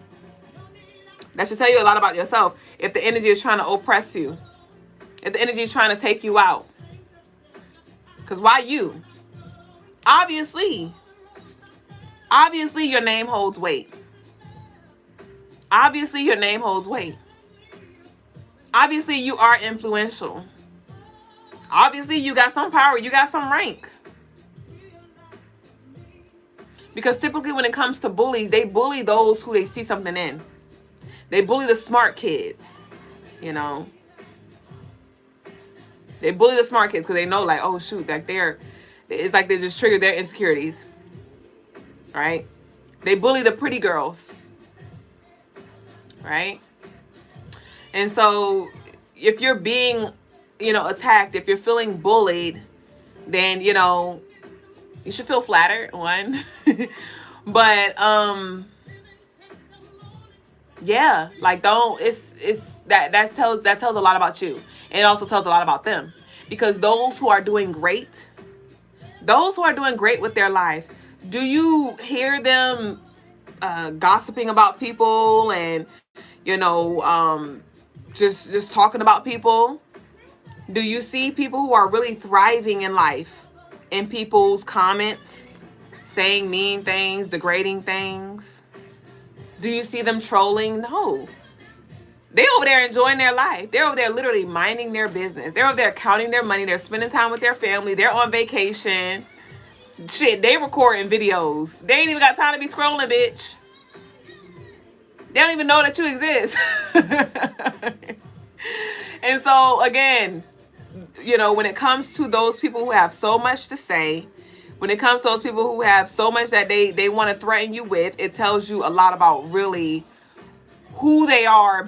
That should tell you a lot about yourself. If the energy is trying to oppress you, if the energy is trying to take you out. Because why you? Obviously your name holds weight. Obviously your name holds weight. Obviously you are influential. Obviously you got some power. You got some rank. Because typically when it comes to bullies, they bully those who they see something in. They bully the smart kids, They bully the smart kids because they know, like, oh, shoot, like it's like they just triggered their insecurities, right? They bully the pretty girls, right? And so if you're being, attacked, if you're feeling bullied, then, you should feel flattered, one. But yeah, like, that tells a lot about you. And it also tells a lot about them, because those who are doing great with their life, do you hear them gossiping about people and just talking about people? Do you see people who are really thriving in life in people's comments saying mean things, degrading things? Do you see them trolling? No. They over there enjoying their life. They're over there literally minding their business. They're over there counting their money. They're spending time with their family. They're on vacation. Shit, they recording videos. They ain't even got time to be scrolling, bitch. They don't even know that you exist. And so, again, you know, when it comes to those people who have so much to say, when it comes to those people who have so much that they want to threaten you with, it tells you a lot about really who they are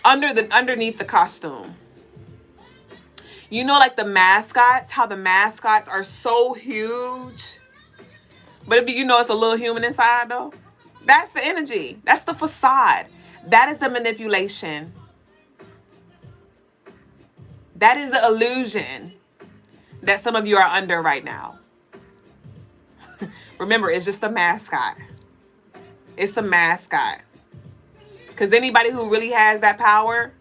underneath the costume. You know, like the mascots, how the mascots are so huge, but you know it's a little human inside though. That's the energy. That's the facade. That is the manipulation. That is the illusion that some of you are under right now. Remember, it's just a mascot. It's a mascot. Because anybody who really has that power,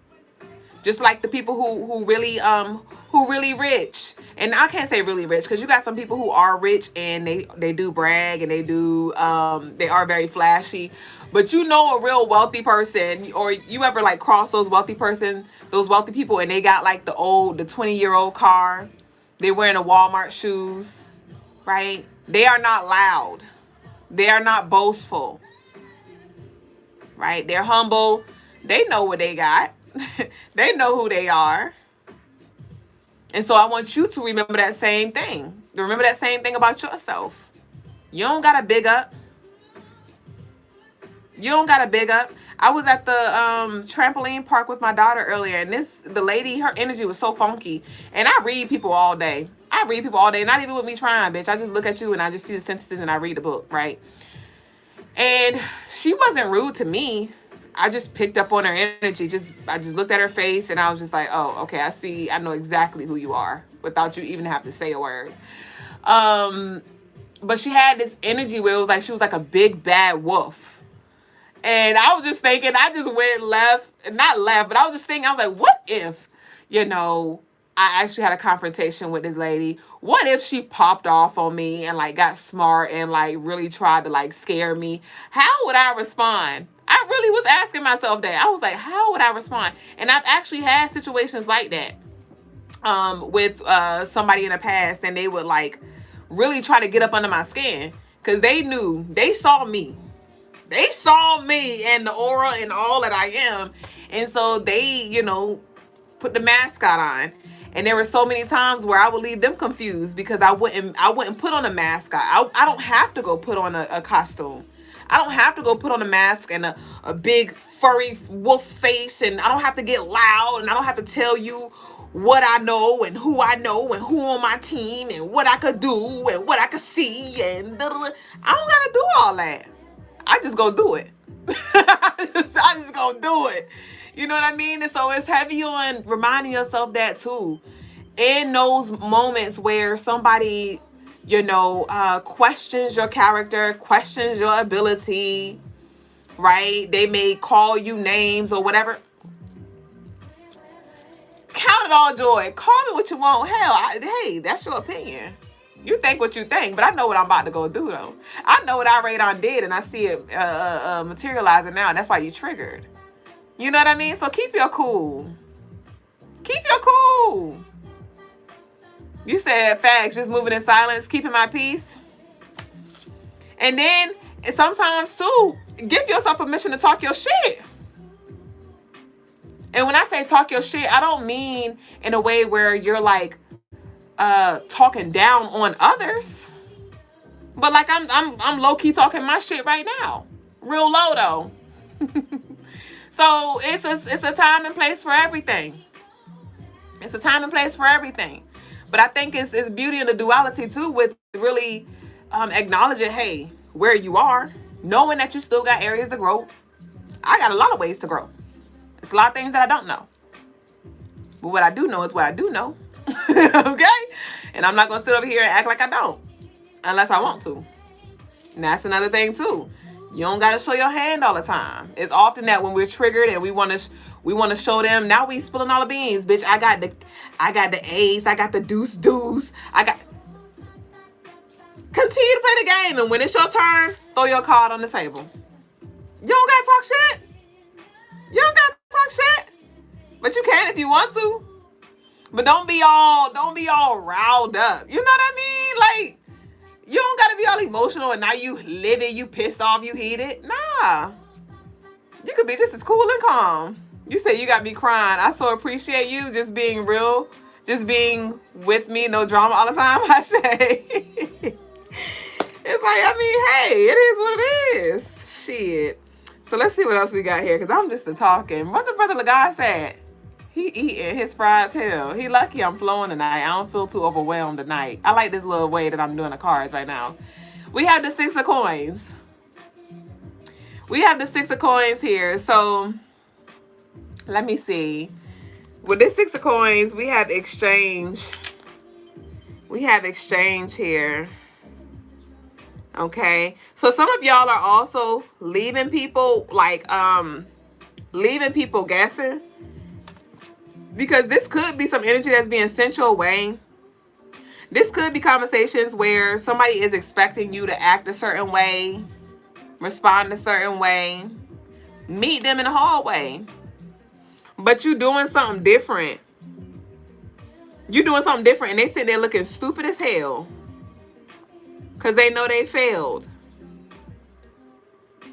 just like the people who really rich, and I can't say really rich because you got some people who are rich and they do brag and they are very flashy. But you know a real wealthy person, or you ever like cross those wealthy people, and they got like the 20-year-old car. They're wearing the Walmart shoes, right? They are not loud. They are not boastful, right? They're humble. They know what they got. They know who they are. And so I want you to remember that same thing. Remember that same thing about yourself. You don't got to big up. You don't got to big up. I was at the trampoline park with my daughter earlier, and the lady, her energy was so funky. And I read people all day. Not even with me trying, bitch. I just look at you and I just see the sentences and I read the book, right? And she wasn't rude to me. I just picked up on her energy. I just looked at her face and I was just like, oh, okay, I know exactly who you are without you even have to say a word. But she had this energy where it was like she was like a big bad wolf. And I was just thinking, I just went not left, but I was just thinking, I was like, what if, you know, I actually had a confrontation with this lady? What if she popped off on me and like got smart and like really tried to like scare me? How would I respond? I really was asking myself that. I was like, how would I respond? And I've actually had situations like that with somebody in the past, and they would like really try to get up under my skin because they saw me. They saw me and the aura and all that I am. And so they, you know, put the mascot on. And there were so many times where I would leave them confused because I wouldn't put on a mascot. I don't have to go put on a costume. I don't have to go put on a mask and a big furry wolf face, and I don't have to get loud, and I don't have to tell you what I know and who on my team and what I could do and what I could see and I don't gotta do all that. I just go do it. I just go do it. You know what I mean? And so it's heavy on reminding yourself that too. In those moments where somebody, you know, questions your character, questions your ability, right? They may call you names or whatever. Count it all joy. Call me what you want. Hell, hey, that's your opinion. You think what you think, but I know what I'm about to go do, though. I know what I radon did, and I see it materializing now, and that's why you triggered. You know what I mean? So keep your cool. Keep your cool. You said facts, just moving in silence, keeping my peace. And then, sometimes, too, give yourself permission to talk your shit. And when I say talk your shit, I don't mean in a way where you're, like, talking down on others, but like I'm low-key talking my shit right now, real low though. So it's a time and place for everything. It's a time and place for everything. But I think it's beauty in the duality too, with really acknowledging, hey, where you are, knowing that you still got areas to grow. I got a lot of ways to grow. It's a lot of things that I don't know, but what I do know is what I do know. Okay? And I'm not going to sit over here and act like I don't. Unless I want to. And that's another thing too. You don't got to show your hand all the time. It's often that when we're triggered and we want to show them, now we spilling all the beans. Bitch, I got the ace. I got the deuce. Continue to play the game, and when it's your turn, throw your card on the table. You don't gotta talk shit. You don't gotta talk shit. But you can if you want to. But don't be all riled up. You know what I mean? Like, you don't gotta be all emotional and now you livid, you pissed off, you heated. Nah. You could be just as cool and calm. You say you got me crying. I so appreciate you just being real, just being with me, no drama all the time. I say. It's like, I mean, hey, it is what it is. Shit. So let's see what else we got here, because I'm just talking. What the brother Logas said? He eating his fried tail. He lucky I'm flowing tonight. I don't feel too overwhelmed tonight. I like this little way that I'm doing the cards right now. We have the 6 of coins. We have the 6 of coins here. So let me see. With this 6 of coins, we have exchange. We have exchange here. Okay. So some of y'all are also leaving people, like, leaving people guessing. Because this could be some energy that's being sent your way. This could be conversations where somebody is expecting you to act a certain way, respond a certain way, meet them in the hallway. But you doing something different. You doing something different and they sit there looking stupid as hell. Because they know they failed.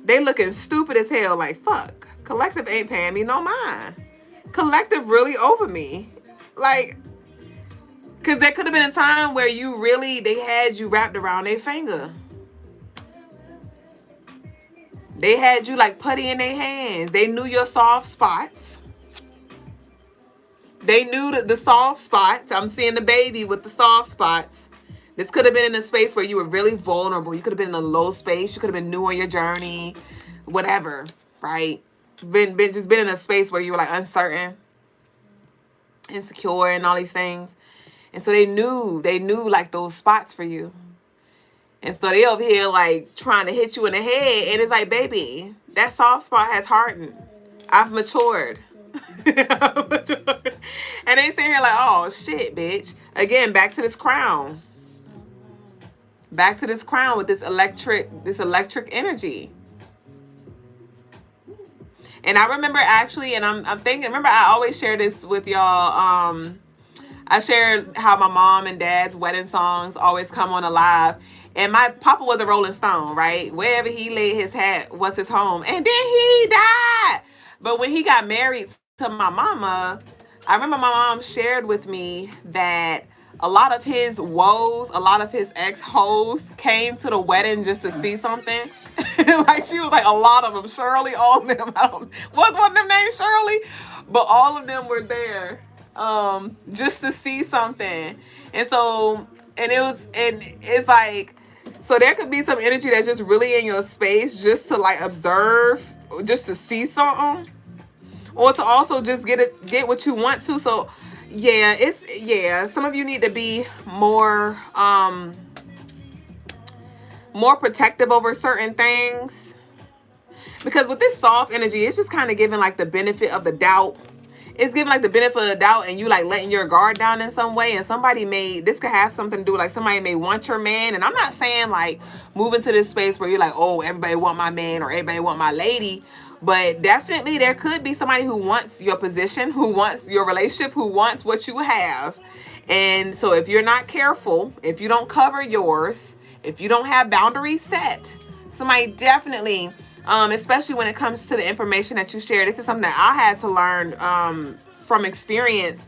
They looking stupid as hell like, fuck, collective ain't paying me no mind. Collective really over me. Like, because there could have been a time where you really, they had you wrapped around their finger. They had you like putty in their hands. They knew your soft spots. They knew the soft spots. I'm seeing the baby with the soft spots. This could have been in a space where you were really vulnerable. You could have been in a low space. You could have been new on your journey. Whatever, right? Been in a space where you were like uncertain, insecure, and all these things. And so they knew like those spots for you. And so they over here like trying to hit you in the head. And it's like, baby, that soft spot has hardened. I've matured. And they sitting here like, oh shit, bitch. Again, back to this crown. Back to this crown with this electric energy. And I remember actually, and I'm thinking, remember I always share this with y'all. I shared how my mom and dad's wedding songs always come on alive. And my papa was a Rolling Stone, right? Wherever he laid his hat was his home. And then he died. But when he got married to my mama, I remember my mom shared with me that a lot of his woes, a lot of his ex-hoes came to the wedding just to see something. Like she was like, a lot of them, Shirley, all of them. Was one of them named Shirley? But all of them were there just to see something. And so, and it's like, so there could be some energy that's just really in your space just to like observe, just to see something, or to also just get what you want to. So yeah, some of you need to be more protective over certain things, because with this soft energy, it's just kind of giving like the benefit of the doubt. It's giving like the benefit of the doubt, and you like letting your guard down in some way. And this could have something to do, like somebody may want your man. And I'm not saying like move into this space where you're like, oh, everybody want my man or everybody want my lady. But definitely there could be somebody who wants your position, who wants your relationship, who wants what you have. And so if you're not careful, if you don't cover yours, if you don't have boundaries set, somebody definitely, especially when it comes to the information that you share, this is something that I had to learn from experience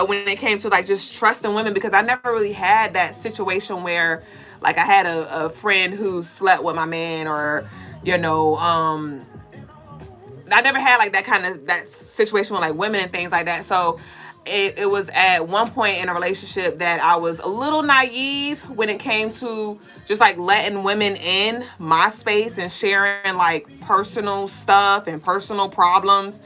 when it came to like just trusting women, because I never really had that situation where like I had a friend who slept with my man, or, you know, I never had like that situation with like women and things like that. So it was at one point in a relationship that I was a little naive when it came to just like letting women in my space and sharing like personal stuff and personal problems.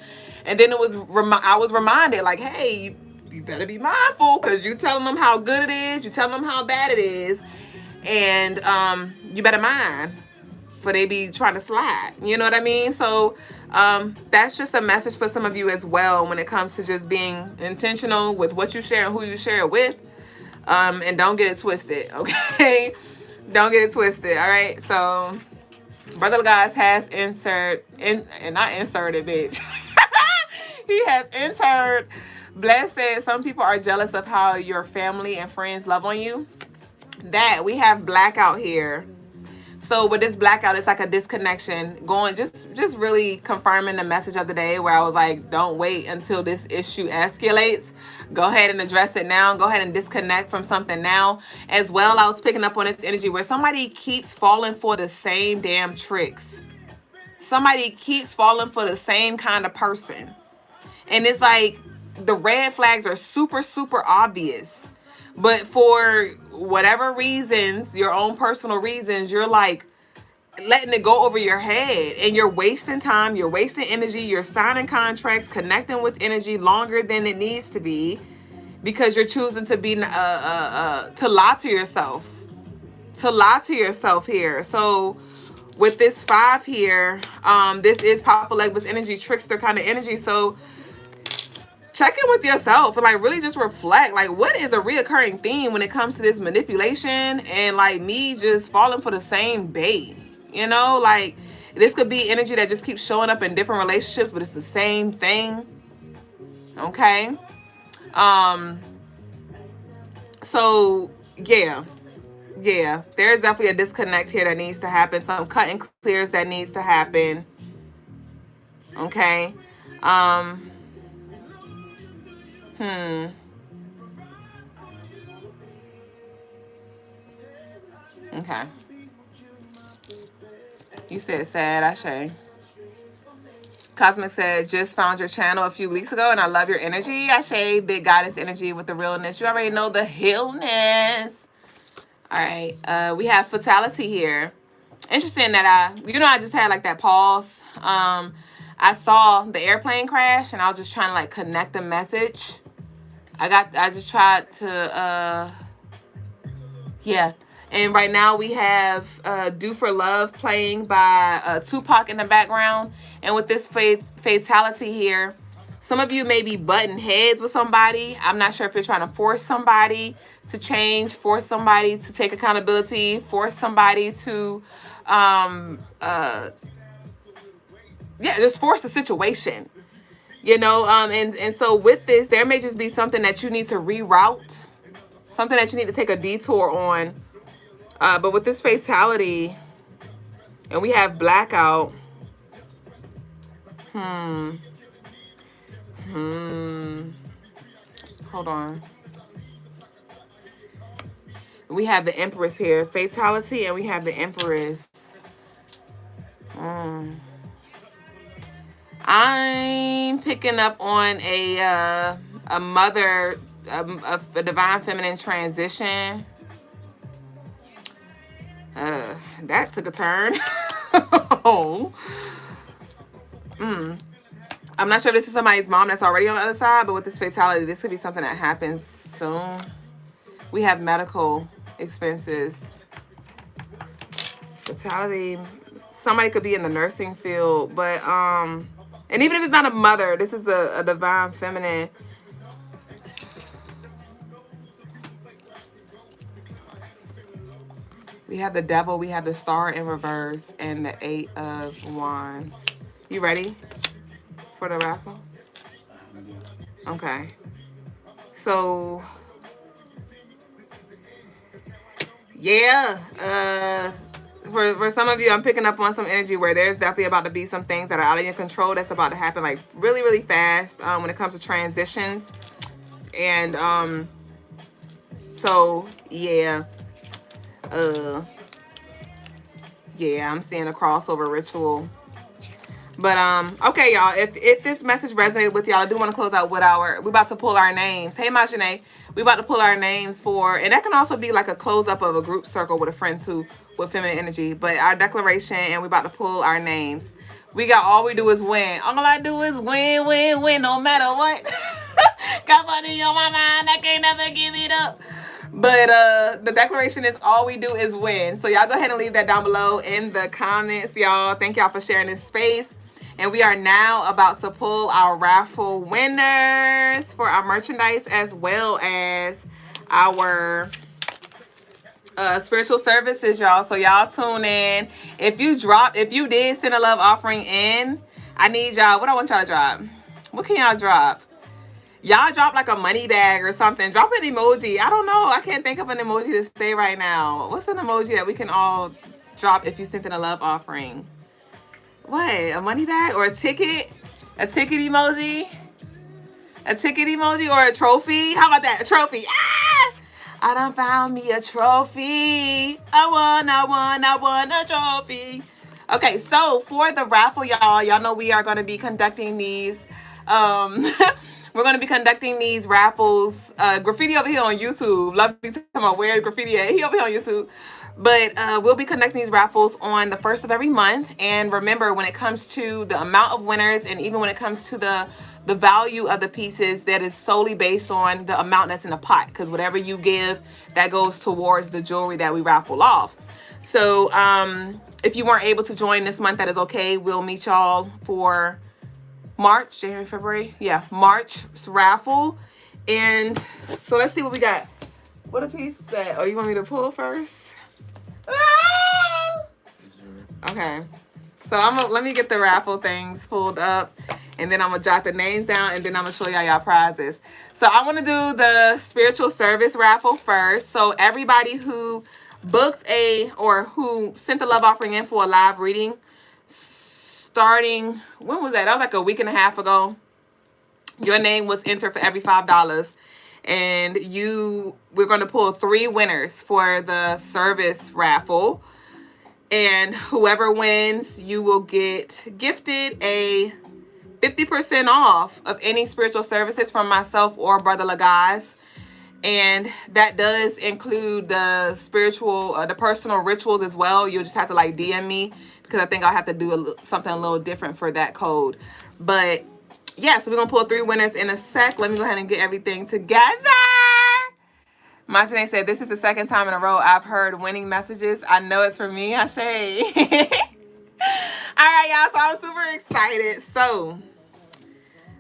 And then I was reminded like, hey, you better be mindful, because you telling them how good it is, you telling them how bad it is, and you better mind, for they be trying to slide. You know what I mean? So that's just a message for some of you as well when it comes to just being intentional with what you share and who you share it with. And don't get it twisted, okay? Don't get it twisted, all right? So, Brother Logas has not inserted, bitch. He has entered. Bless said, some people are jealous of how your family and friends love on you. That, we have blackout here. So with this blackout, it's like a disconnection going, just really confirming the message of the day where I was like, don't wait until this issue escalates. Go ahead and address it now. Go ahead and disconnect from something now. As well, I was picking up on this energy where somebody keeps falling for the same damn tricks. Somebody keeps falling for the same kind of person. And it's like the red flags are super, super obvious. But for whatever reasons, your own personal reasons, you're like letting it go over your head and you're wasting time, you're wasting energy, you're signing contracts, connecting with energy longer than it needs to be because you're choosing to be to lie to yourself. To lie to yourself here. So with this 5 here, this is Papa Legba's energy, trickster kind of energy. So check in with yourself and like really just reflect, like what is a reoccurring theme when it comes to this manipulation and like me just falling for the same bait, you know? Like this could be energy that just keeps showing up in different relationships, but it's the same thing. Okay. So yeah, there's definitely a disconnect here that needs to happen. Some cut and clears that needs to happen. Okay. Okay. You said sad, Ashe. Cosmic said, just found your channel a few weeks ago and I love your energy. Ashe, big goddess energy with the realness. You already know the realness. All right. We have fatality here. Interesting that I just had like that pause. I saw the airplane crash and I was just trying to like connect the message. I just tried to, yeah. And right now we have Do For Love playing by Tupac in the background. And with this fatality here, some of you may be butting heads with somebody. I'm not sure if you're trying to force somebody to change, force somebody to take accountability, force somebody to, just force a situation. You know, and so with this, there may just be something that you need to reroute, something that you need to take a detour on. But with this fatality, and we have blackout. Hold on. We have the Empress here, fatality, and we have the Empress. I'm picking up on a mother, a divine feminine transition. That took a turn. Oh. I'm not sure if this is somebody's mom that's already on the other side, but with this fatality, this could be something that happens soon. We have medical expenses. Fatality. Somebody could be in the nursing field, but and even if it's not a mother, this is a divine feminine. We have the Devil, we have the Star in reverse, and the 8 of Wands. You ready for the raffle? Okay. So, yeah. For some of you, I'm picking up on some energy where there's definitely about to be some things that are out of your control that's about to happen like really, really fast when it comes to transitions. And so, yeah. Yeah, I'm seeing a crossover ritual. But okay, y'all, if this message resonated with y'all, I do want to close out with we're about to pull our names. Hey Majane, we about to pull our names for, and that can also be like a close up of a group circle with a friend too, with feminine energy. But our declaration, and we about to pull our names. We got All We Do Is Win. All I do is win, win, win, no matter what. Got money on my mind, I can't never give it up. But the declaration is all we do is win. So y'all go ahead and leave that down below in the comments, y'all. Thank y'all for sharing this space. And we are now about to pull our raffle winners for our merchandise as well as our spiritual services, y'all. So y'all tune in. If you did send a love offering in, I need y'all. What I want y'all to drop? What can y'all drop? Y'all drop like a money bag or something. Drop an emoji. I don't know. I can't think of an emoji to say right now. What's an emoji that we can all drop if you sent in a love offering? What? A money bag or a ticket? A ticket emoji? A ticket emoji or a trophy? How about that? A trophy. Ah! I done found me a trophy. I won a trophy. Okay, so for the raffle, y'all know we are going to be conducting these. We're going to be conducting these raffles. Graffiti over here on YouTube. Love me talking about where Graffiti at. He over here on YouTube. But we'll be conducting these raffles on the 1st of every month. And remember, when it comes to the amount of winners, and even when it comes to the value of the pieces, that is solely based on the amount that's in the pot. Because whatever you give, that goes towards the jewelry that we raffle off. So if you weren't able to join this month, that is okay. We'll meet y'all for March, January, February. Yeah, March raffle. And so let's see what we got. What a piece that. Oh, you want me to pull first? Ah! Okay. So let me get the raffle things pulled up, and then I'm gonna jot the names down, and then I'm gonna show y'all prizes. So I want to do the spiritual service raffle first. So everybody who booked or who sent the love offering in for a live reading, starting, when was that? That was like a week and a half ago. Your name was entered for every $5. And we're going to pull 3 winners for the service raffle. And whoever wins, you will get gifted a 50% off of any spiritual services from myself or Brother Logas. And that does include the the personal rituals as well. You'll just have to like DM me, because I think I'll have to do something a little different for that code. But yeah, so we're going to pull 3 winners in a sec. Let me go ahead and get everything together. Machine said, this is the 2nd time in a row I've heard winning messages. I know it's for me, Ashe. All right, y'all. So I'm super excited. So,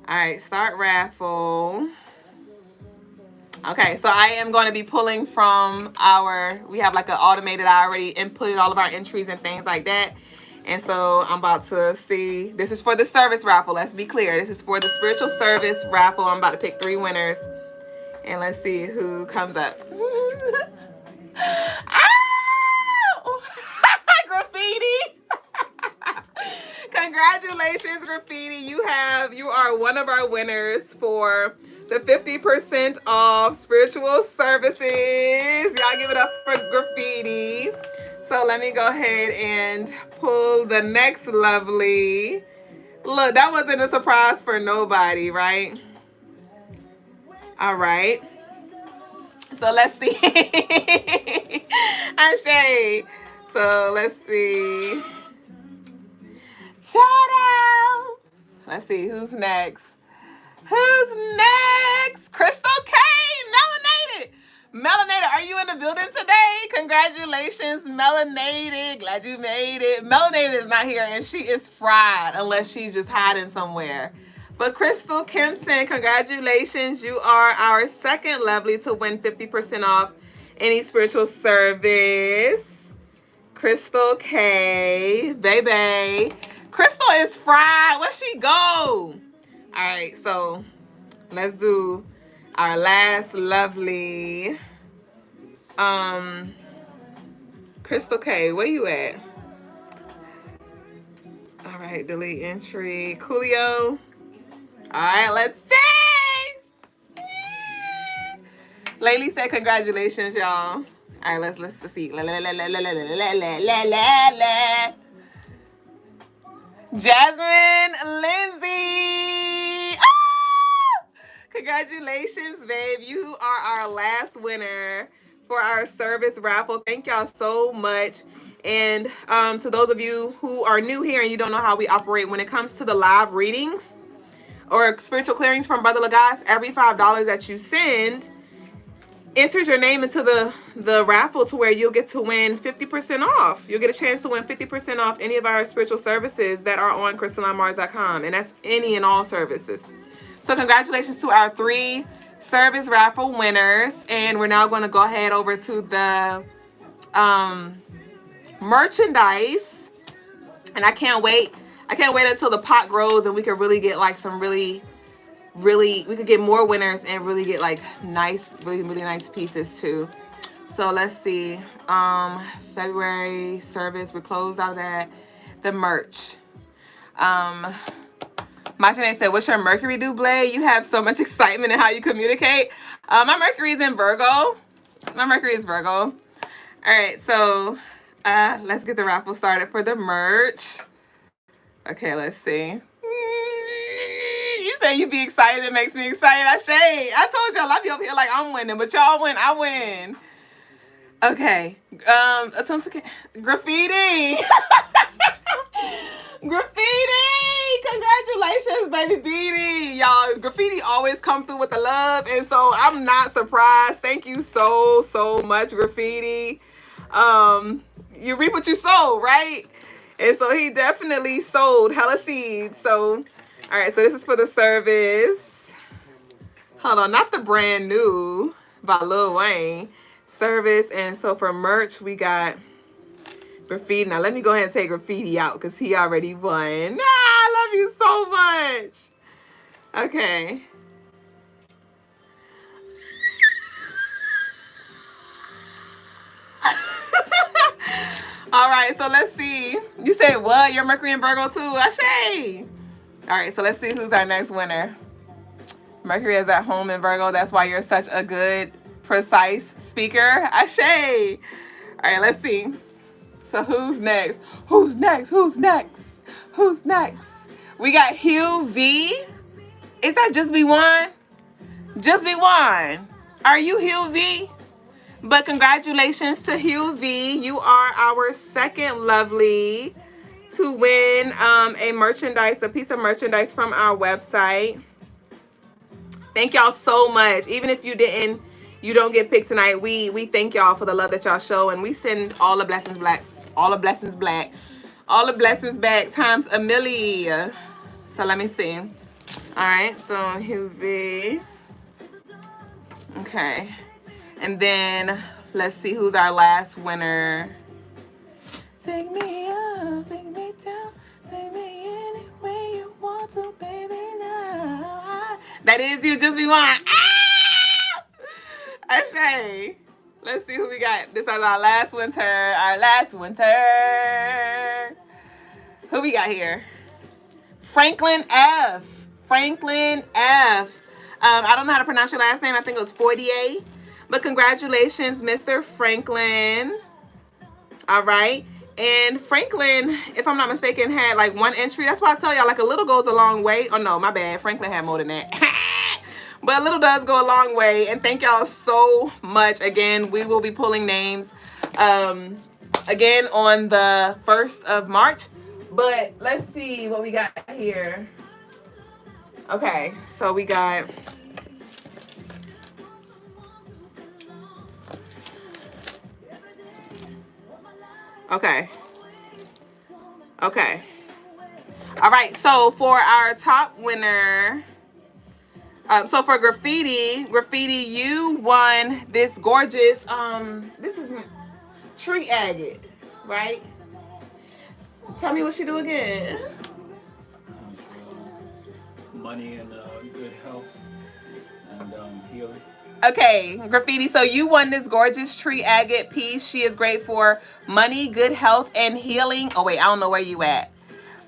all right, start raffle. Okay, so I am going to be pulling from we have like an automated, I already inputted all of our entries and things like that. And so I'm about to see, this is for the service raffle. Let's be clear. This is for the spiritual service raffle. I'm about to pick 3 winners. And let's see who comes up. Ow! Graffiti! Congratulations, Graffiti. You are one of our winners for the 50% off spiritual services. Y'all give it up for Graffiti. So let me go ahead and pull the next lovely. Look, that wasn't a surprise for nobody, right? All right. So let's see. Ashe. So let's see. Ta-da! Let's see who's next. Who's next? Crystal K, Melanated. Melanated, are you in the building today? Congratulations, Melanated. Glad you made it. Melanated is not here, and she is fried unless she's just hiding somewhere. But Crystal Kempson, congratulations. You are our 2nd lovely to win 50% off any spiritual service. Crystal K, baby. Crystal is fried. Where'd she go? All right, so let's do our last lovely. Crystal K, where you at? All right, delete entry. Coolio. All right, let's see. Laylee said congratulations, y'all. All right, let's see. Jasmine Lindsay. Ah! Congratulations, babe. You are our last winner for our service raffle. Thank y'all so much. And to those of you who are new here and you don't know how we operate when it comes to the live readings or spiritual clearings from Brother Logas, every $5 that you send enters your name into the raffle to where you'll get to win 50% off. You'll get a chance to win 50% off any of our spiritual services that are on CrystalineMars.com, and that's any and all services. So congratulations to our 3 service raffle winners, and we're now going to go ahead over to the merchandise, and I can't wait until the pot grows and we can really get like some really we could get more winners and really get like nice, really nice pieces too. So let's see. February service, we're closed out of that. The merch. Machine said, what's your Mercury, Duublé? You have so much excitement in how you communicate. My Mercury is in Virgo. My Mercury is Virgo. All right, so let's get the raffle started for the merch. Okay, let's see. You say you be excited, it makes me excited. I told y'all I be up here like I'm winning, but y'all win, I win. Okay. Graffiti. Graffiti. Congratulations, baby Beanie. Y'all, Graffiti always come through with the love, and so I'm not surprised. Thank you so much, Graffiti. You reap what you sow, right? And so he definitely sold hella seeds. So, all right, so this is for the service. Hold on, not the brand new by Lil Wayne. Service. And so for merch, we got Graffiti. Now let me go ahead and take Graffiti out because he already won. I love you so much. Okay. All right, so let's see. You said what? You're Mercury and Virgo too? Ashay. All right, so let's see who's our next winner. Mercury is at home in Virgo. That's why you're such a good, precise speaker. Ashay. All right, let's see. So who's next? Who's next? Who's next? Who's next? We got Hugh V. Is that Just Be One? Just Be One. Are you Hugh V? But congratulations to Hugh V. You are our second lovely to win a piece of merchandise from our website. Thank y'all so much. Even if you don't get picked tonight, we thank y'all for the love that y'all show, and we send all the blessings back times a million. So let me see. All right, so Hugh V. Okay. And then let's see who's our last winner. Take me up, take me down, take me anywhere you want to, baby, now. That is you, Just Be One. Ah! Ashay. Let's see who we got. This is our last winter. Our last winter. Who we got here? Franklin F. Franklin F. I don't know how to pronounce your last name. I think it was 48. But congratulations, Mr. Franklin. All right. And Franklin, if I'm not mistaken, had like one entry. That's why I tell y'all, like a little goes a long way. Oh, no, my bad. Franklin had more than that. But a little does go a long way. And thank y'all so much. Again, we will be pulling names again on the 1st of March. But let's see what we got here. Okay, so we got... Okay. All right, so for our top winner, so for Graffiti, you won this gorgeous, this is tree agate, right? Tell me what she do again. Money and good health and healing. Okay, Graffiti, so you won this gorgeous tree agate piece. She is great for money, good health, and healing. Oh, wait, I don't know where you at.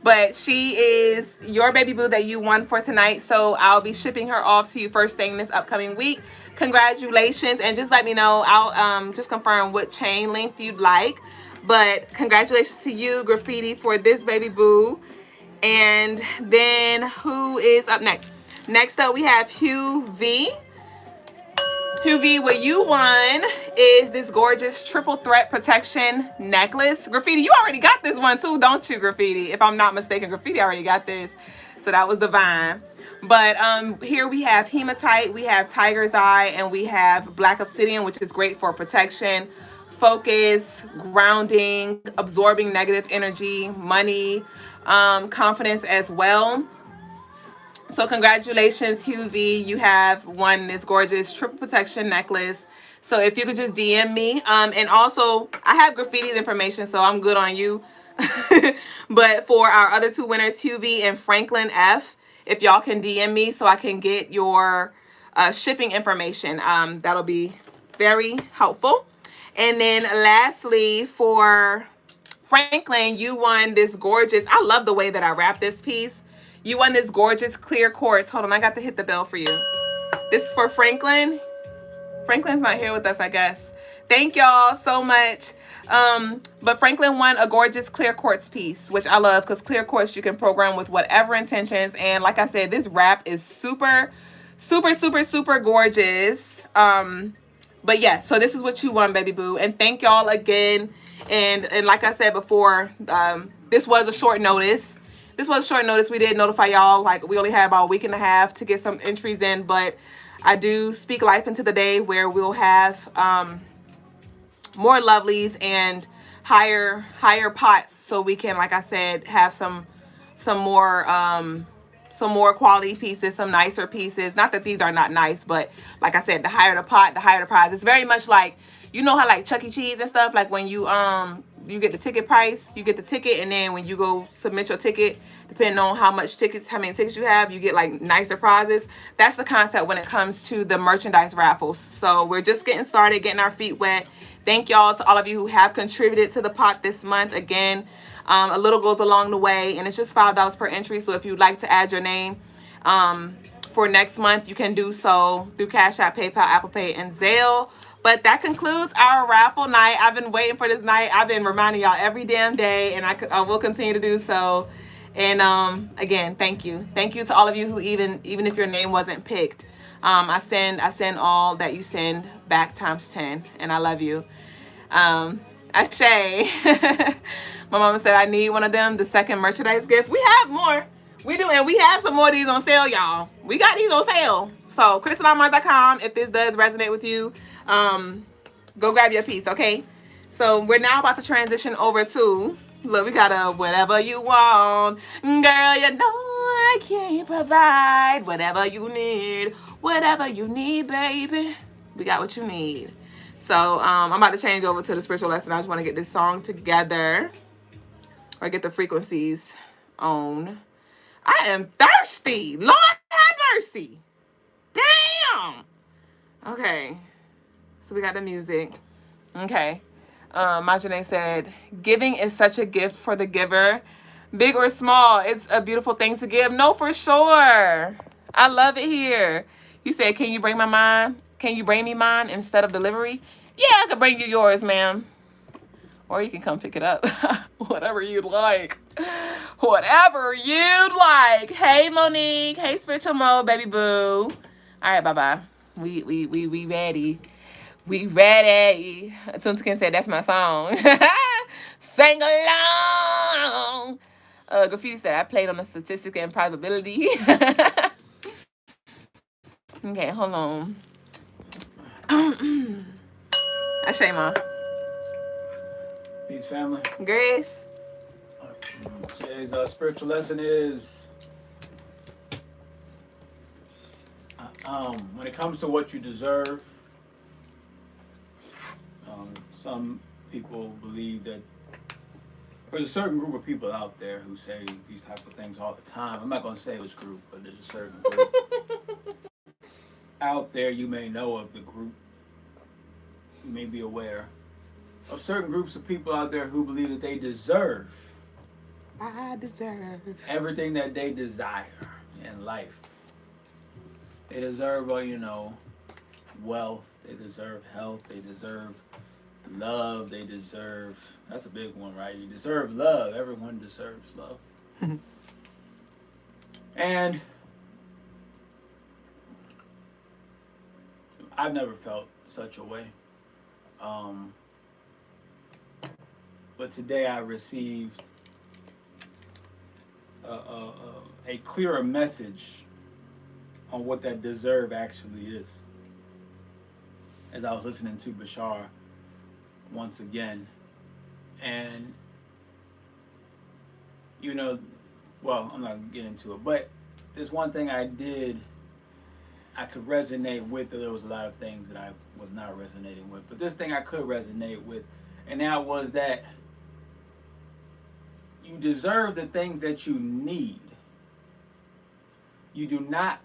But she is your baby boo that you won for tonight. So I'll be shipping her off to you first thing this upcoming week. Congratulations. And just let me know. I'll just confirm what chain length you'd like. But congratulations to you, Graffiti, for this baby boo. And then who is up next? Next up, we have Hugh V. Hugh V, what you won is this gorgeous triple threat protection necklace. Graffiti, you already got this one too, don't you, Graffiti? If I'm not mistaken, Graffiti already got this. So that was divine. But here we have hematite, we have tiger's eye, and we have black obsidian, which is great for protection, focus, grounding, absorbing negative energy, money, confidence as well. So congratulations, Hugh V. You have won this gorgeous triple protection necklace. So if you could just DM me, and also I have Graffiti's information, so I'm good on you. But for our other two winners, Huvie and Franklin F, if y'all can DM me so I can get your shipping information, that'll be very helpful. And then lastly, for Franklin, you won this gorgeous, I love the way that I wrap this piece. You won this gorgeous clear quartz. Hold on, I got to hit the bell for you. This is for Franklin. Franklin's not here with us, I guess. Thank y'all so much. But Franklin won a gorgeous clear quartz piece, which I love because clear quartz you can program with whatever intentions. And like I said, this wrap is super, super, super, super gorgeous. But yeah, so this is what you won, baby boo. And thank y'all again. And like I said before, this was a short notice. This was short notice. We did notify y'all. Like, we only had about a week and a half to get some entries in, but I do speak life into the day where we'll have more lovelies and higher pots, so we can, like I said, have some more quality pieces, some nicer pieces. Not that these are not nice, but like I said, the higher the pot, the higher the prize. It's very much like, you know how like Chuck E. Cheese and stuff, like when you get the ticket price, you get the ticket, and then when you go submit your ticket, depending on how many tickets you have, you get like nicer prizes. That's the concept when it comes to the merchandise raffles. So we're just getting started, getting our feet wet. Thank y'all to all of you who have contributed to the pot this month. Again, a little goes along the way, and it's just $5 per entry. So if you'd like to add your name for next month, you can do so through Cash App, PayPal, Apple Pay, and Zelle. But that concludes our raffle night. I've been waiting for this night. I've been reminding y'all every damn day, and I will continue to do so. And again, thank you. Thank you to all of you who even if your name wasn't picked. I send all that you send back times 10, and I love you. Ashay. My mama said I need one of them, the second merchandise gift. We have more. We do, and we have some more of these on sale, y'all. We got these on sale. So CrystalineMars.com, if this does resonate with you, go grab your piece, okay? So we're now about to transition over to, look, we got a whatever you want. Girl, you know I can provide whatever you need. Whatever you need, baby. We got what you need. So I'm about to change over to the spiritual lesson. I just want to get this song together, or get the frequencies on. I am thirsty. Lord have mercy. Damn. Okay. So we got the music. Okay. Majane said, giving is such a gift for the giver. Big or small, it's a beautiful thing to give. No, for sure. I love it here. You said, can you bring my mine? Can you bring me mine instead of delivery? Yeah, I can bring you yours, ma'am. Or you can come pick it up. Whatever you'd like. Whatever you'd like. Hey, Monique. Hey, Spiritual Mo, baby boo. All right, bye-bye. We ready. We ready. Tunska said that's my song. Sing along. Graffiti said I played on the statistic and probability. Okay, hold on. I say, Ma. Peace, family. Grace. Today's spiritual lesson is when it comes to what you deserve, some people believe that there's a certain group of people out there who say these type of things all the time. I'm not going to say which group, but there's a certain group out there. You may know of the group. You may be aware of certain groups of people out there who believe that they deserve everything that they desire in life. They deserve, wealth. They deserve health. They deserve love. They deserve, that's a big one, right? You deserve love. Everyone deserves love. And I've never felt such a way. But today I received a clearer message on what that deserve actually is. As I was listening to Bashar once again, and well, I'm not gonna get into it, but there's one thing I I could resonate with. There was a lot of things that I was not resonating with, but this thing I could resonate with, and that was that you deserve the things that you need. You do not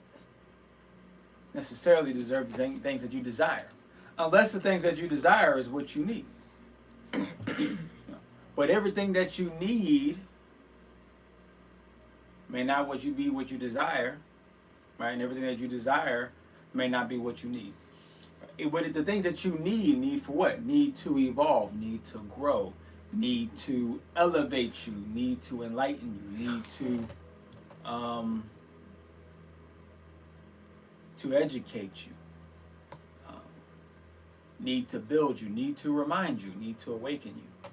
necessarily deserve the things that you desire, unless the things that you desire is what you need. But everything that you need may not be what you desire, right? And everything that you desire may not be what you need. But the things that you need for what? Need to evolve, need to grow, need to elevate you, need to enlighten you, need to educate you, need to build you, need to remind you, need to awaken you.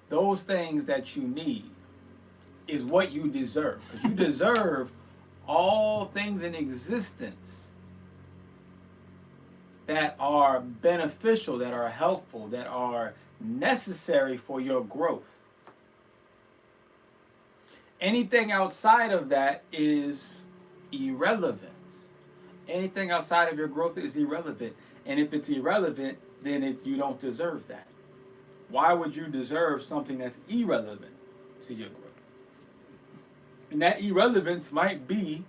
Those things that you need is what you deserve, because you deserve all things in existence that are beneficial, that are helpful, that are necessary for your growth. Anything outside of that is irrelevant. Anything outside of your growth is irrelevant. And if it's irrelevant, then you don't deserve that. Why would you deserve something that's irrelevant to your growth? And that irrelevance might be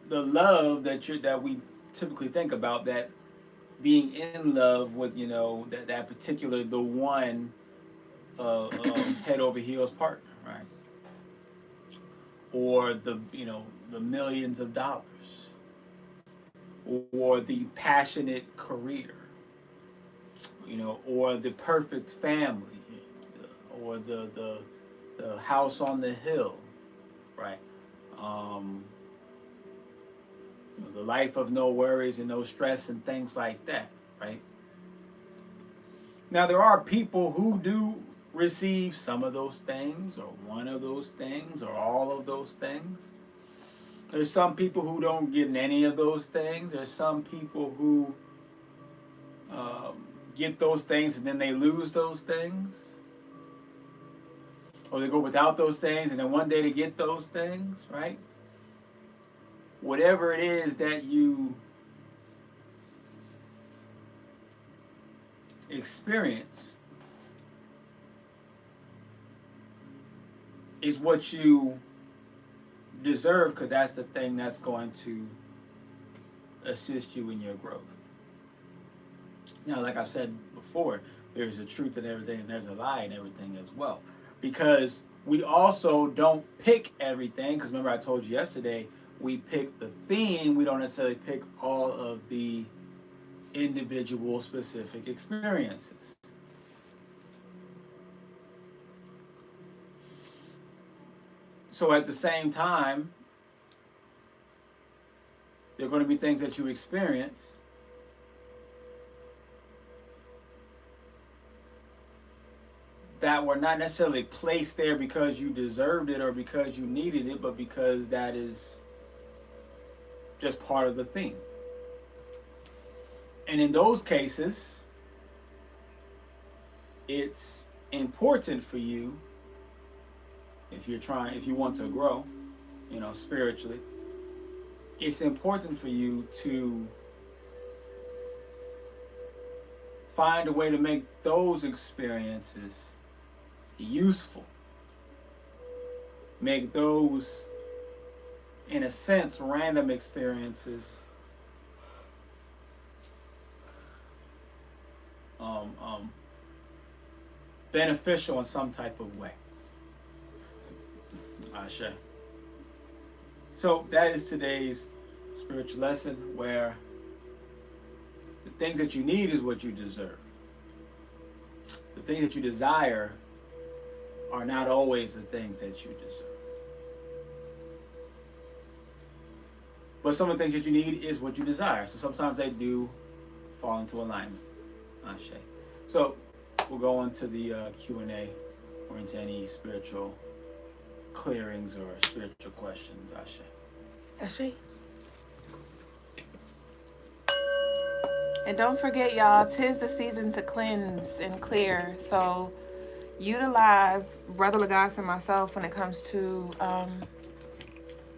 the love that we typically think about, that being in love with, that particular, the one head over heels partner, right? Or the millions of dollars, or the passionate career, or the perfect family, or the house on the hill, right? The life of no worries and no stress and things like that, right? Now, there are people who do receive some of those things, or one of those things, or all of those things. There's some people who don't get any of those things. There's some people who get those things and then they lose those things. Or they go without those things and then one day they get those things, right? Whatever it is that you experience is what you deserve, because that's the thing that's going to assist you in your growth. Now, like I've said before, there's a truth in everything and there's a lie in everything as well. Because we also don't pick everything, because remember I told you yesterday, we pick the theme, we don't necessarily pick all of the individual specific experiences. So at the same time, there are going to be things that you experience that were not necessarily placed there because you deserved it or because you needed it, but because that is just part of the theme. And in those cases, it's important for you, if you want to grow, spiritually, it's important for you to find a way to make those experiences useful. Make those, in a sense, random experiences beneficial in some type of way. Ashe. So that is today's spiritual lesson, where the things that you need is what you deserve. The things that you desire are not always the things that you deserve. But some of the things that you need is what you desire. So sometimes they do fall into alignment. Ashe. So we'll go into the Q&A or into any spiritual clearings or spiritual questions. Ashe. Ashe. And don't forget, y'all, 'tis the season to cleanse and clear. So utilize Brother Logas and myself when it comes to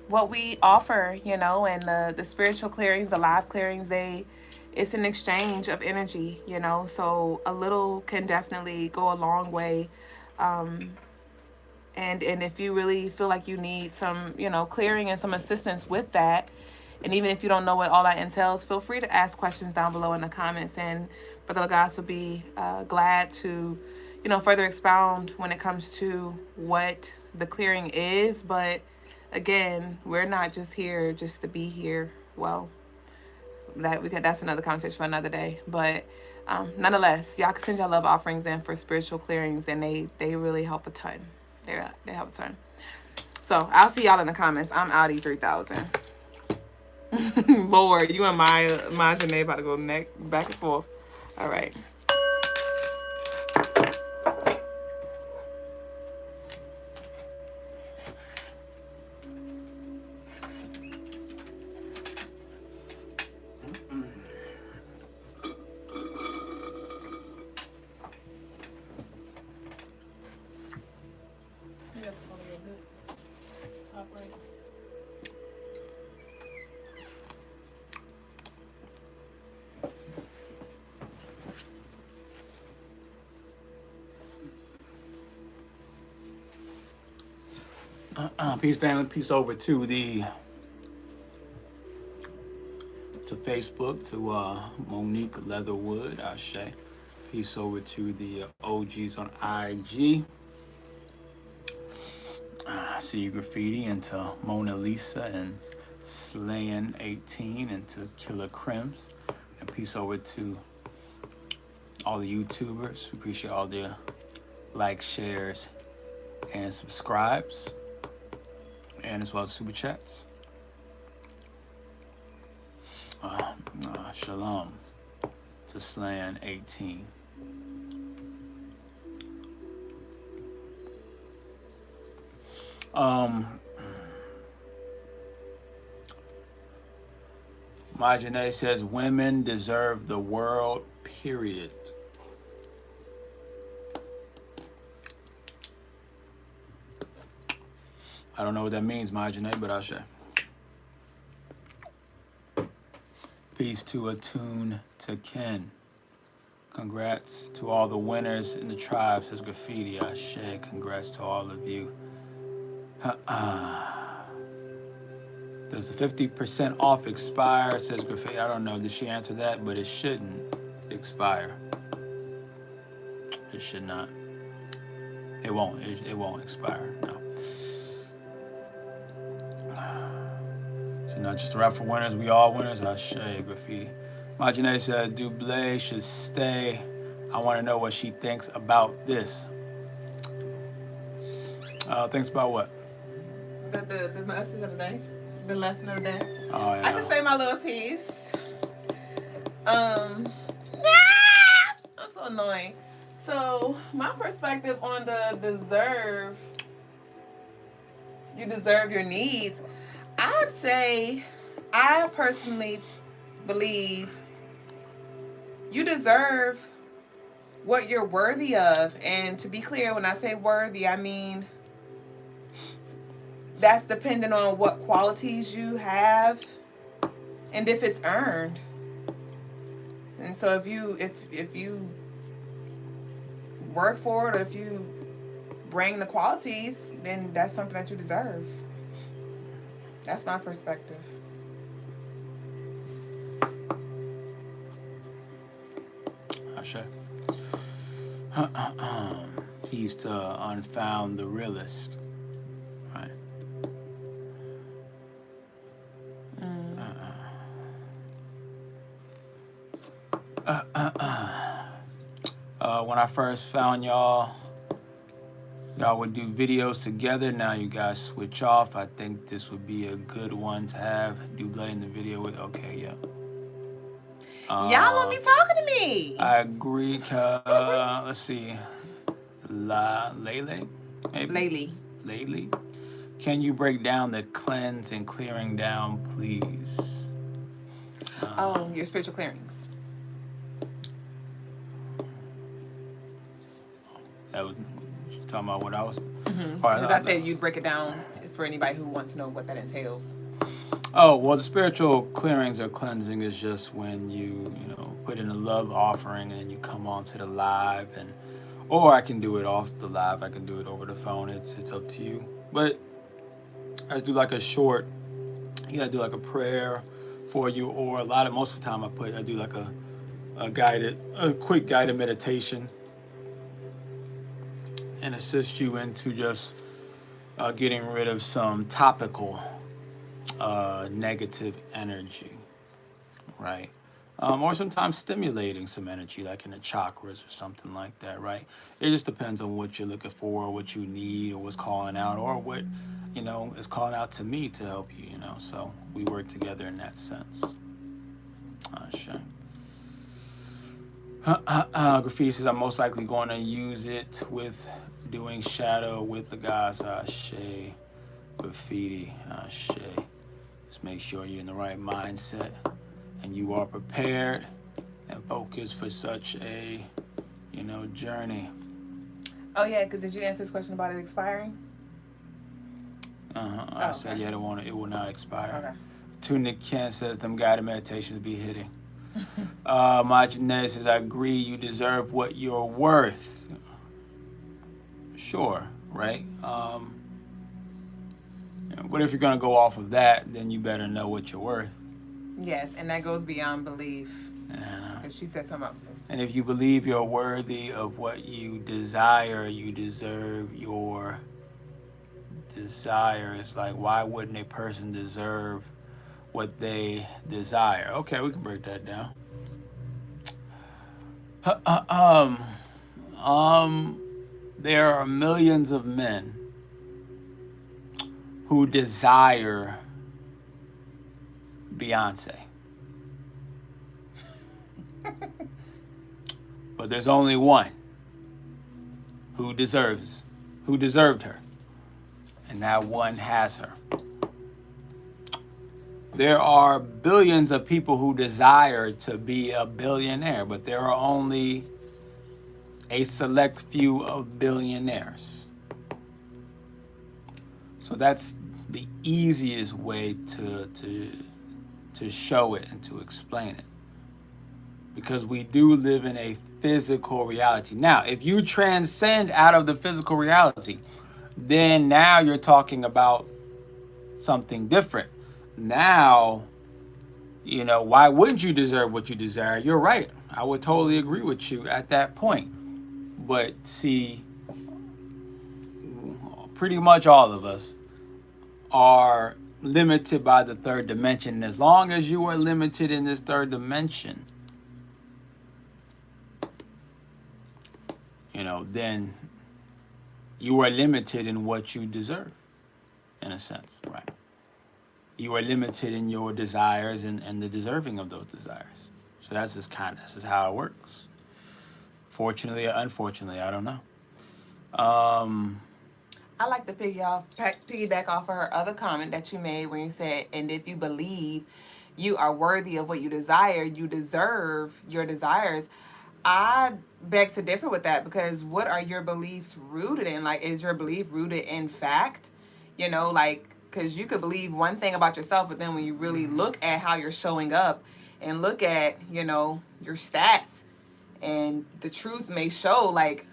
what we offer, you know, and the spiritual clearings, the live clearings, it's an exchange of energy, you know, so a little can definitely go a long way. And if you really feel like you need some, you know, clearing and some assistance with that, and even if you don't know what all that entails, feel free to ask questions down below in the comments, and Brother Logas will be glad to, you know, further expound when it comes to what the clearing is. But again, we're not just here just to be here. Well, that's another conversation for another day. But nonetheless, y'all can send your love offerings in for spiritual clearings, and they really help a ton. They help a ton. So I'll see y'all in the comments. I'm Audi 3000. Lord, you and my Janae about to go back and forth. All right. Peace, family. Peace over to Facebook, to Monique Leatherwood, Ashe. Peace over to the OGs on IG. See you Graffiti, and to Mona Lisa and Slayin 18, and to Killer Crims. And peace over to all the YouTubers. We appreciate all the likes, shares, and subscribes, and as well as super chats. Shalom to Slayin 18. My Janae says women deserve the world, period. I don't know what that means, my Janae, but I'll share. Peace to Attune to Ken. Congrats to all the winners in the tribe, says Graffiti. I share. Congrats to all of you. Does the 50% off expire, says Graffiti? I don't know. Did she answer that? But it shouldn't expire. It should not. It won't. It won't expire. No. So not just the Raffles winners, we all winners. I share Graffiti. Majane said Duublé should stay. I want to know what she thinks about this. Thinks about what? The message of the day. The lesson of the day. Oh, yeah. I can say my little piece. I'm so annoying. So my perspective on the you deserve your needs. I'd say, I personally believe you deserve what you're worthy of. And to be clear, when I say worthy, I mean that's dependent on what qualities you have and if it's earned. And so if you work for it, or if you bring the qualities, then that's something that you deserve. That's my perspective. Asha. He's to Unfound the Realist. Right. When I first found y'all would do videos together. Now you guys switch off. I think this would be a good one to have Duublé in the video with. Okay, yeah. Y'all don't be talking to me. I agree. Let's see. Lele? Maybe? Lately. Can you break down the cleanse and clearing down, please? Your spiritual clearings. That was talking about what I was. Because I said you'd break it down for anybody who wants to know what that entails. Oh, well, the spiritual clearings or cleansing is just when you put in a love offering and then you come on to the live, or I can do it off the live. I can do it over the phone. It's up to you. But I do like a short, I do like a prayer for you, or most of the time I do like a quick guided meditation and assist you into just getting rid of some topical negative energy, right? Or sometimes stimulating some energy, like in the chakras or something like that, right? It just depends on what you're looking for, or what you need, or what's calling out, or what, is calling out to me to help you, So we work together in that sense. Sure. Graffiti says, I'm most likely going to use it with doing shadow with the guys. Shay. Graffiti. Shay. Just make sure you're in the right mindset and you are prepared and focused for such a, journey. Oh yeah, because did you answer this question about it expiring? I said, yeah, it will not expire. Okay. Tunic Ken says, them guided meditations be hitting. My Jeanette says, I agree, you deserve what you're worth. Sure, right? But if you're going to go off of that, then you better know what you're worth. Yes, and that goes beyond belief. And she said something about. And if you believe you're worthy of what you desire, you deserve your desire. It's like, why wouldn't a person deserve what they desire? Okay, we can break that down. There are millions of men who desire Beyonce. But there's only one who deserved her. And that one has her. There are billions of people who desire to be a billionaire, but there are only a select few of billionaires. So that's the easiest way to show it and to explain it. Because we do live in a physical reality. Now, if you transcend out of the physical reality, then now you're talking about something different. Now, why wouldn't you deserve what you desire? You're right. I would totally agree with you at that point. But see, pretty much all of us are limited by the third dimension. And as long as you are limited in this third dimension, then you are limited in what you deserve, in a sense, right? You are limited in your desires and the deserving of those desires. So this is how it works. Fortunately or unfortunately, I don't know. I like to piggyback off of her other comment that you made when you said, and if you believe you are worthy of what you desire, you deserve your desires. I beg to differ with that, because what are your beliefs rooted in? Like, is your belief rooted in fact? Because you could believe one thing about yourself, but then when you really look at how you're showing up and look at, your stats, and the truth may show, like,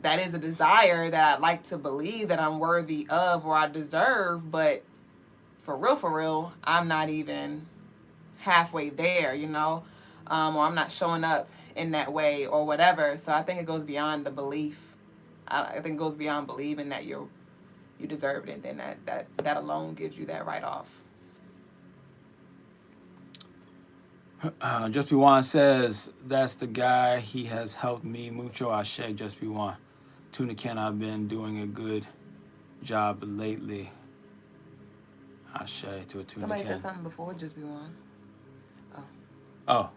that is a desire that I'd like to believe that I'm worthy of or I deserve, but for real, I'm not even halfway there, or I'm not showing up in that way or whatever. So I think it goes beyond the belief. I think it goes beyond believing that you deserve it, and then that alone gives you that right off. Just Be One says, that's the guy. He has helped me mucho. Ashe, Just Be One. Tuna Ken, I've been doing a good job lately. Ashe to a Tuna Ken. Somebody said something before Just Be One. Oh.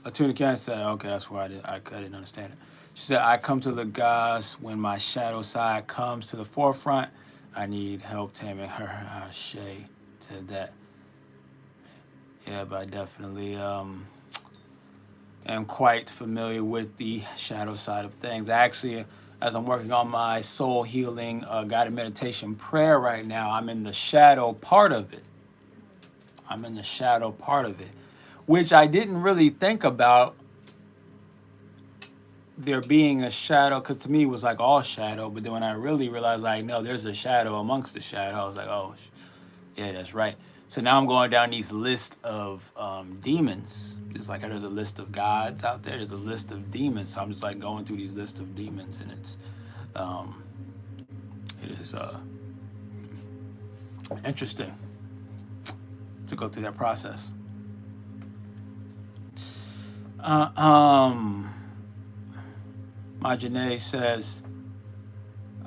A Tuna Ken said, okay, that's why I couldn't understand it. She said, I come to the gods when my shadow side comes to the forefront. I need help taming her. Ashe to that. Yeah, but I definitely am quite familiar with the shadow side of things. I actually as I'm working on my soul healing guided meditation prayer right now, I'm in the shadow part of it. I'm in the shadow part of it, which I didn't really think about there being a shadow, because to me it was like all shadow, but then when I really realized, like, no, there's a shadow amongst the shadow, I was like, oh, yeah, that's right. So now I'm going down these list of demons. Just like there's a list of gods out there, there's a list of demons. So I'm just like going through these lists of demons, and it is interesting to go through that process. My Janae says,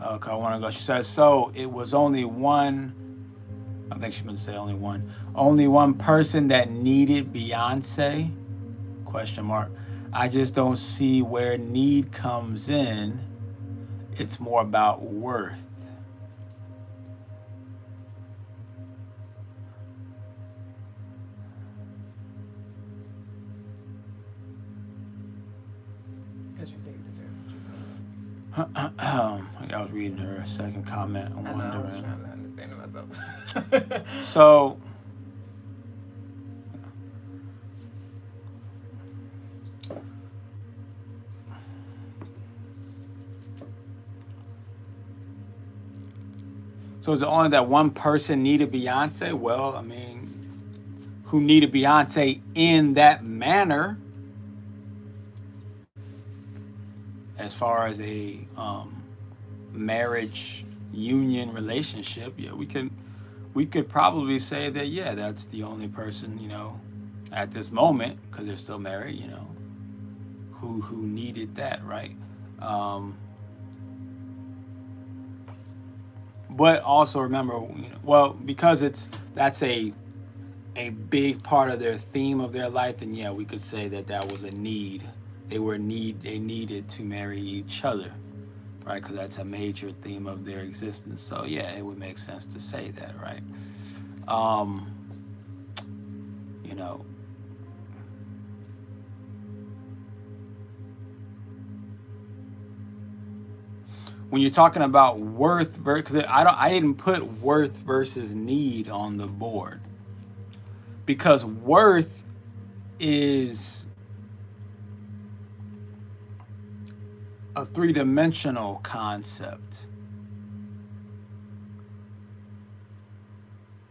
okay, I want to go. She says, so it was only one, I think she meant to say only one person that needed Beyonce? Question mark. I just don't see where need comes in. It's more about worth. Because you say you deserve I was reading her second comment. I'm wondering. I was trying to understand it myself. So, is it only that one person needed Beyonce? Well, I mean, who needed Beyonce in that manner? As far as a marriage union relationship, yeah, we could probably say that, yeah, that's the only person, you know, at this moment, because they're still married, you know, who needed that, right? But also remember, you know, well, because that's a big part of their theme of their life, then yeah, we could say that was a need. They needed to marry each other, right? Because that's a major theme of their existence. So yeah, it would make sense to say that, right? You know, when you're talking about worth, because I didn't put worth versus need on the board, because worth is a three-dimensional concept.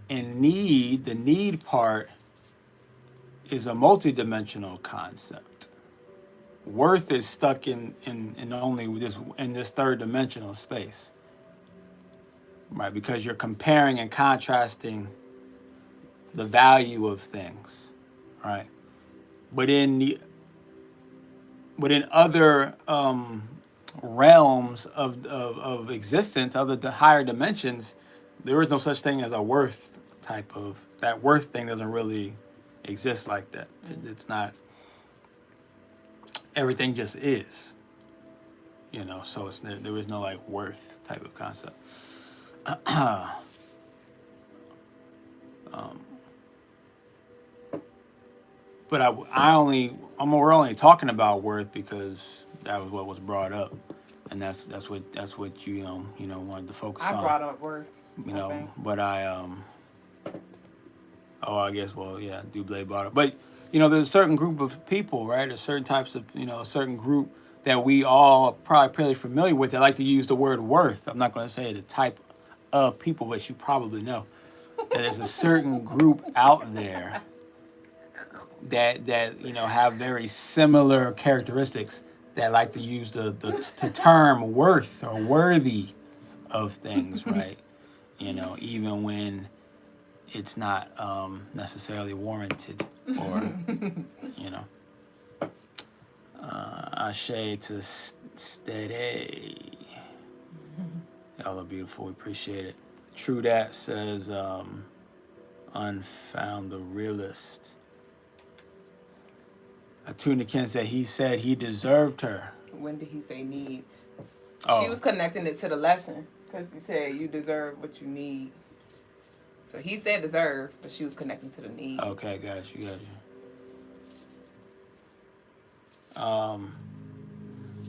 And need, the need part, is a multi-dimensional concept. Worth is stuck in only this third-dimensional space, right? Because you're comparing and contrasting the value of things, right? But in other realms of existence, other the higher dimensions, there is no such thing as a worth type of, that worth thing doesn't really exist like that. It's not, everything just is, you know, so there is no like worth type of concept. But we're only talking about worth because that was what was brought up, and that's what you wanted to focus on. I brought up worth. You know, but I guess, well, yeah, Duublé brought it. But you know, there's a certain group of people, right? There's certain types of, you know, a certain group that we all are probably pretty familiar with. That like to use the word worth. I'm not going to say the type of people, but you probably know that there's a certain group out there that you know have very similar characteristics that like to use the term worth or worthy of things, right? You know, even when it's not necessarily warranted, or you know, ashe to steady. Y'all are beautiful. We appreciate it. True that says unfound the realist. Atunikin said he deserved her. When did he say need? Oh. She was connecting it to the lesson because he said you deserve what you need. So he said deserve, but she was connecting to the need. Okay, got you.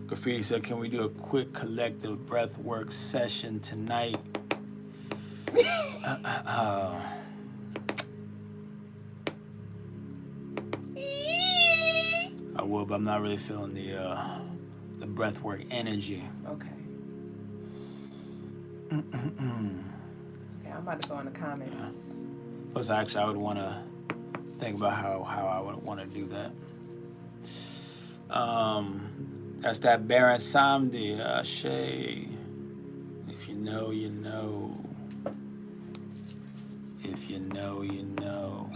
Graffiti said, can we do a quick collective breath work session tonight? I will, but I'm not really feeling the breath work energy. Okay. Okay, I'm about to go in the comments. Yeah. Plus, actually, I would want to think about how I would want to do that. That's that Baron Samdi, Shay. If you know, you know. If you know, you know.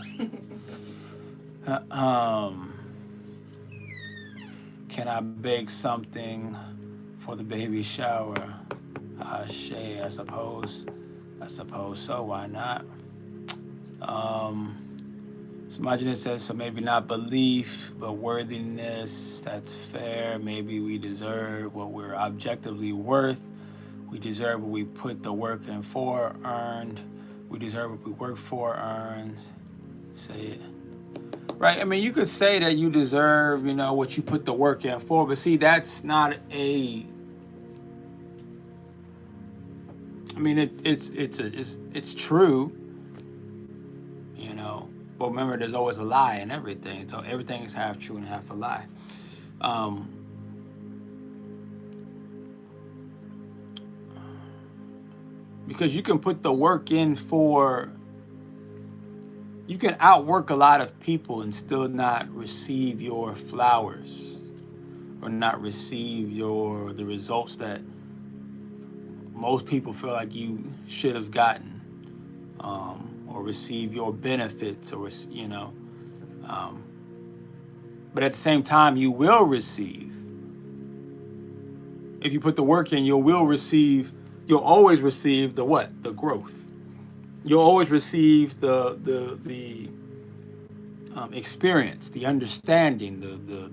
Can I bake something for the baby shower? Shay, I suppose so. Why not? Somebody says, so maybe not belief, but worthiness. That's fair. Maybe we deserve what we're objectively worth. We deserve what we put the work in for, earned. We deserve what we work for, earned. Say it. Right? I mean, you could say that you deserve, you know, what you put the work in for, but see, that's not a... I mean, it's true, you know. But remember, there's always a lie in everything. So everything is half true and half a lie. Because you can put the work in for... You can outwork a lot of people and still not receive your flowers, or not receive the results that most people feel like you should have gotten, or receive your benefits, or, you know. But at the same time, you will receive. If you put the work in, you'll always receive the what? The growth. You'll always receive the experience, the understanding,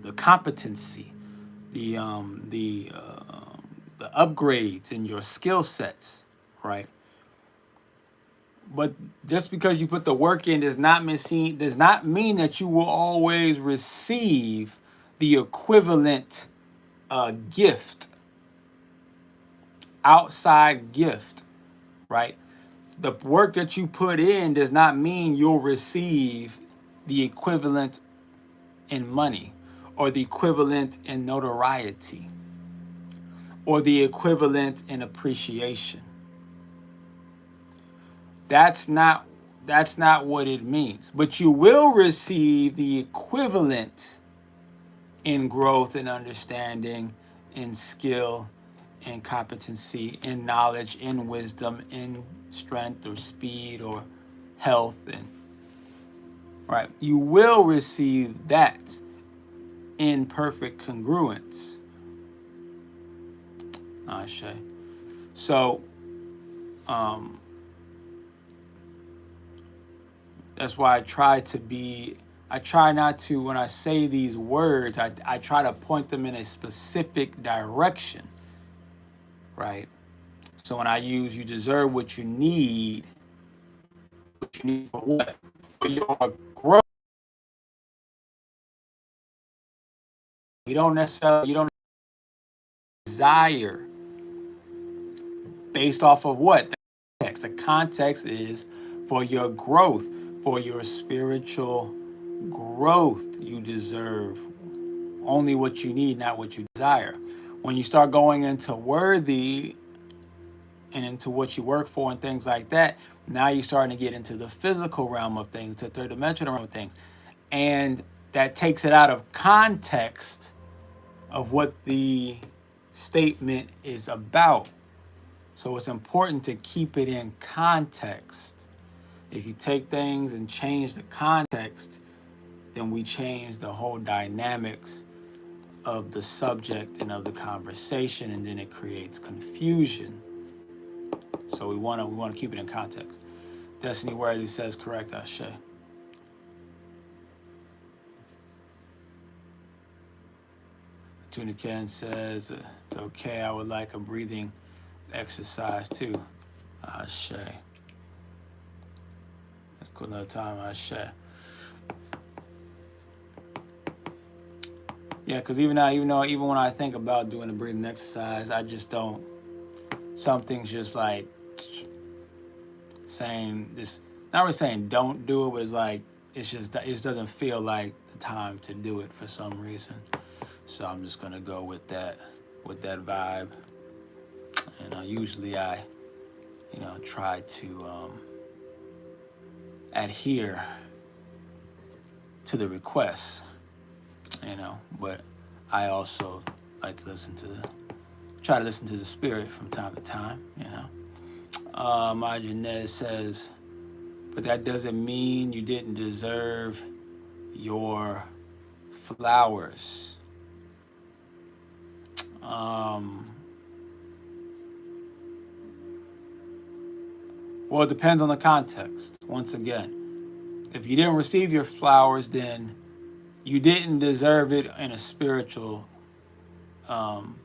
the competency, the upgrades in your skill sets, right? But just because you put the work in does not mean that you will always receive the equivalent gift, outside gift, right? The work that you put in does not mean you'll receive the equivalent in money, or the equivalent in notoriety, or the equivalent in appreciation. That's not what it means. But you will receive the equivalent in growth and understanding, in skill, in competency, in knowledge, in wisdom, in strength or speed or health, and right, you will receive that in perfect congruence. Ashe. So that's why I try not to, when I say these words, I try to point them in a specific direction, right? So when I use you deserve what you need for what? For your growth. You don't desire based off of what? The context is for your growth, for your spiritual growth. You deserve only what you need, not what you desire. When you start going into worthy and into what you work for and things like that, now you're starting to get into the physical realm of things, the third dimensional realm of things. And that takes it out of context of what the statement is about. So it's important to keep it in context. If you take things and change the context, then we change the whole dynamics of the subject and of the conversation, and then it creates confusion. So we want to keep it in context. Destiny Worthy says correct, Ashe. Tuna Ken says it's okay. I would like a breathing exercise too. Ashe. Let's go another time. Ashe. Yeah, because even now, even when I think about doing the breathing exercise, I just don't. Some things just like saying this, not really saying don't do it, but it's like it just doesn't feel like the time to do it for some reason. So I'm just gonna go with that vibe. And usually I, try to adhere to the requests, but I also like to try to listen to the spirit from time to time, My Jeanette says, but that doesn't mean you didn't deserve your flowers. Well, it depends on the context. Once again, if you didn't receive your flowers, then you didn't deserve it in a spiritual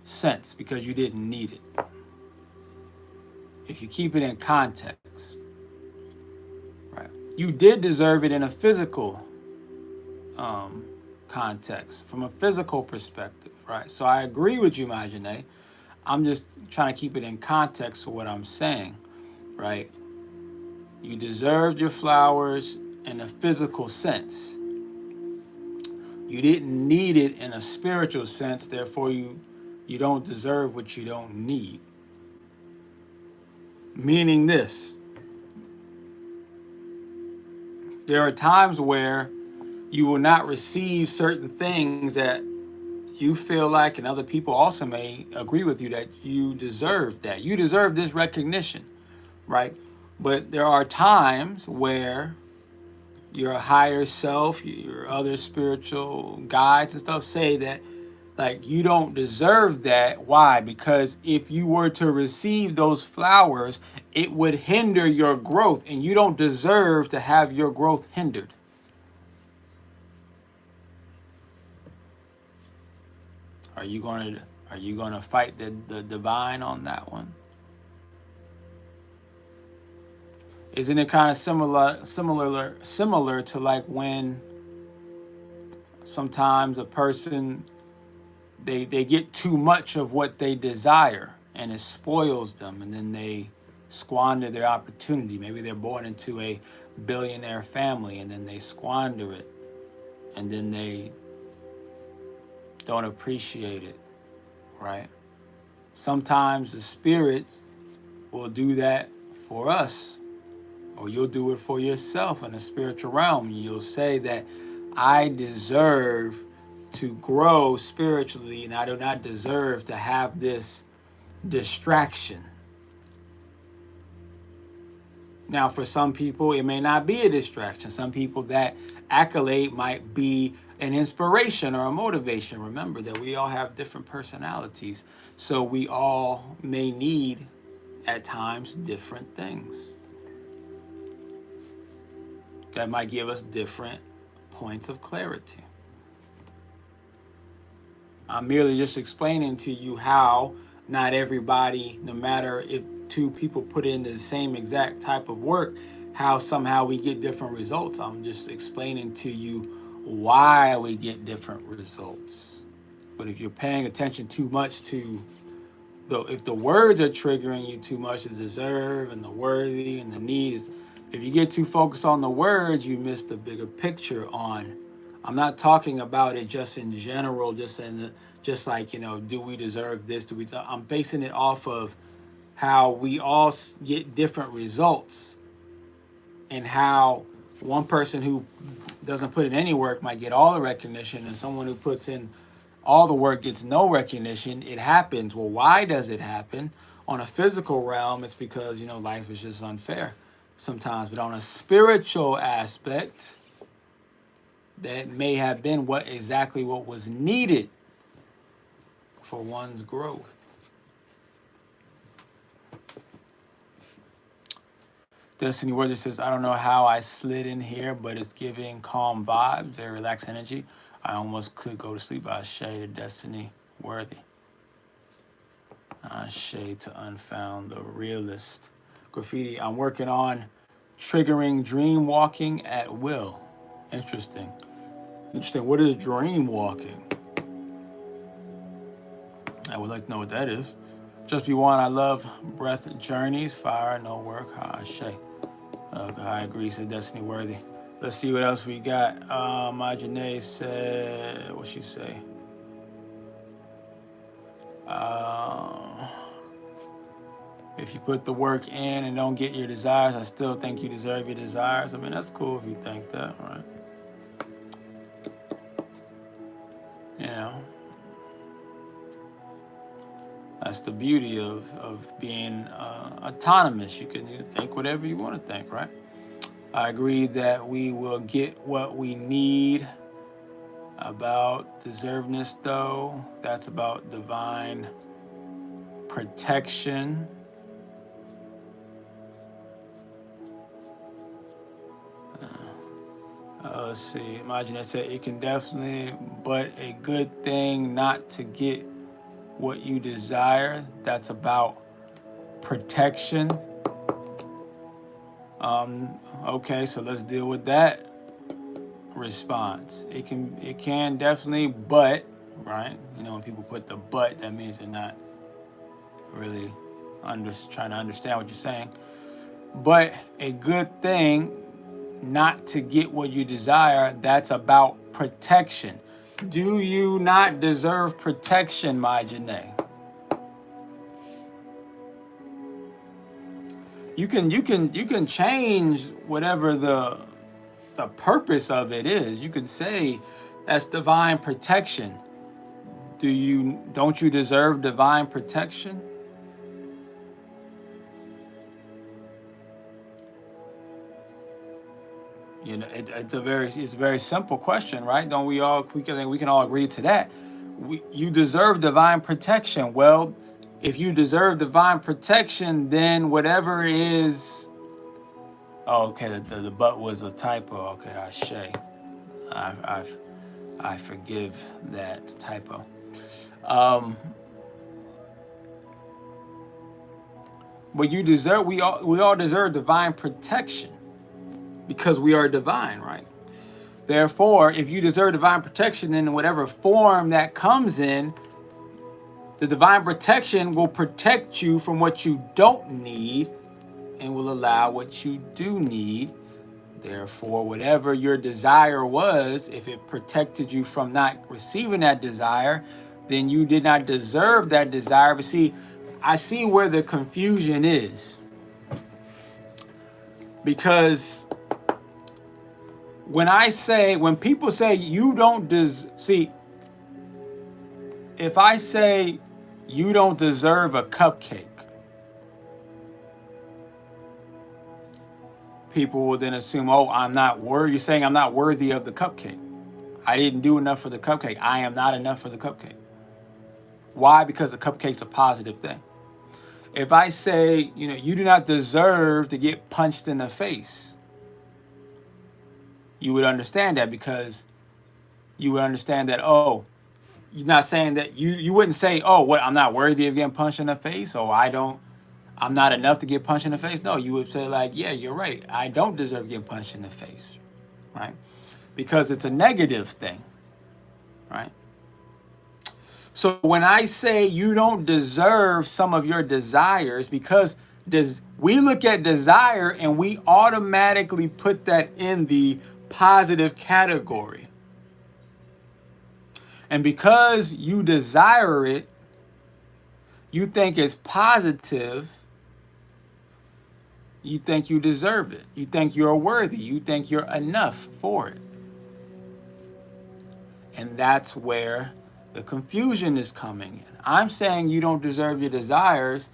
sense because you didn't need it. If you keep it in context, right? You did deserve it in a physical context, from a physical perspective, right? So I agree with you, Majane. I'm just trying to keep it in context of what I'm saying, right? You deserved your flowers in a physical sense. You didn't need it in a spiritual sense, therefore you don't deserve what you don't need. Meaning this, there are times where you will not receive certain things that you feel like, and other people also may agree with you, that you deserve that. You deserve this recognition, right? But there are times where your higher self, your other spiritual guides and stuff say that, like, you don't deserve that. Why? Because if you were to receive those flowers, it would hinder your growth, and you don't deserve to have your growth hindered. Are you going to fight the divine on that one? Isn't it kind of similar to like when sometimes a person they get too much of what they desire and it spoils them, and then they squander their opportunity. Maybe they're born into a billionaire family and then they squander it, and then they don't appreciate it, right? Sometimes the spirits will do that for us, or you'll do it for yourself in the spiritual realm. You'll say that I deserve to grow spiritually, and I do not deserve to have this distraction. Now, for some people, it may not be a distraction. Some people, that accolade might be an inspiration or a motivation. Remember that we all have different personalities, so we all may need, at times, different things that might give us different points of clarity. I'm merely just explaining to you how not everybody, no matter if two people put in the same exact type of work, how somehow we get different results. I'm just explaining to you why we get different results. But if you're paying attention too much to if the words are triggering you too much, the deserve and the worthy and the need, if you get too focused on the words, you miss the bigger picture on. I'm not talking about it just in general, just like, do we deserve this? I'm basing it off of how we all get different results, and how one person who doesn't put in any work might get all the recognition, and someone who puts in all the work gets no recognition. It happens. Well, why does it happen? On a physical realm, it's because, life is just unfair sometimes. But on a spiritual aspect, that may have been exactly what was needed for one's growth. Destiny Worthy says, I don't know how I slid in here, but it's giving calm vibes, very relaxed energy. I almost could go to sleep. I shade to Destiny Worthy. Shade to Unfound the Realist. Graffiti, I'm working on triggering dream walking at will. Interesting. What is dream walking? I would like to know what that is. Just be one. I love breath journeys. Fire, no work. Shay. I agree. Said Destiny Worthy. Let's see what else we got. My Janae said, what she say? If you put the work in and don't get your desires, I still think you deserve your desires. I mean, that's cool if you think that, right? You know, that's the beauty of being autonomous. You can think whatever you want to think, right? I agree that we will get what we need. About deservedness, though, that's about divine protection. Let's see. Imagine I said it can definitely, but a good thing not to get what you desire. That's about protection. Okay, so let's deal with that response. It can definitely, but, right? You know, when people put the but, that means they're not really trying to understand what you're saying. But a good thing not to get what you desire, that's about protection. Do you not deserve protection, my Janae? You can change whatever the purpose of it is. You could say that's divine protection. Don't you deserve divine protection? You know, it's a very simple question, right? Don't we can all agree to that? You deserve divine protection. Well, if you deserve divine protection, then whatever is. Oh, okay. The but was a typo. Okay, Ashe. I forgive that typo. But you deserve. We all deserve divine protection. Because we are divine, right? Therefore, if you deserve divine protection in whatever form that comes in, the divine protection will protect you from what you don't need and will allow what you do need. Therefore, whatever your desire was, if it protected you from not receiving that desire, then you did not deserve that desire. But see, I see where the confusion is. Because when people say you don't see, if I say you don't deserve a cupcake, people will then assume, oh, I'm not worthy. You're saying I'm not worthy of the cupcake. I didn't do enough for the cupcake. I am not enough for the cupcake. Why? Because the cupcake's a positive thing. If I say, you do not deserve to get punched in the face, you would understand that, because you would understand that, oh, you're not saying that, you wouldn't say, oh, what, I'm not worthy of getting punched in the face, or I'm not enough to get punched in the face. No, you would say like, yeah, you're right. I don't deserve getting punched in the face, right? Because it's a negative thing, right? So when I say you don't deserve some of your desires, because we look at desire and we automatically put that in the positive category. And because you desire it, you think it's positive, you think you deserve it. You think you're worthy. You think you're enough for it. And that's where the confusion is coming in. I'm saying you don't deserve your desires,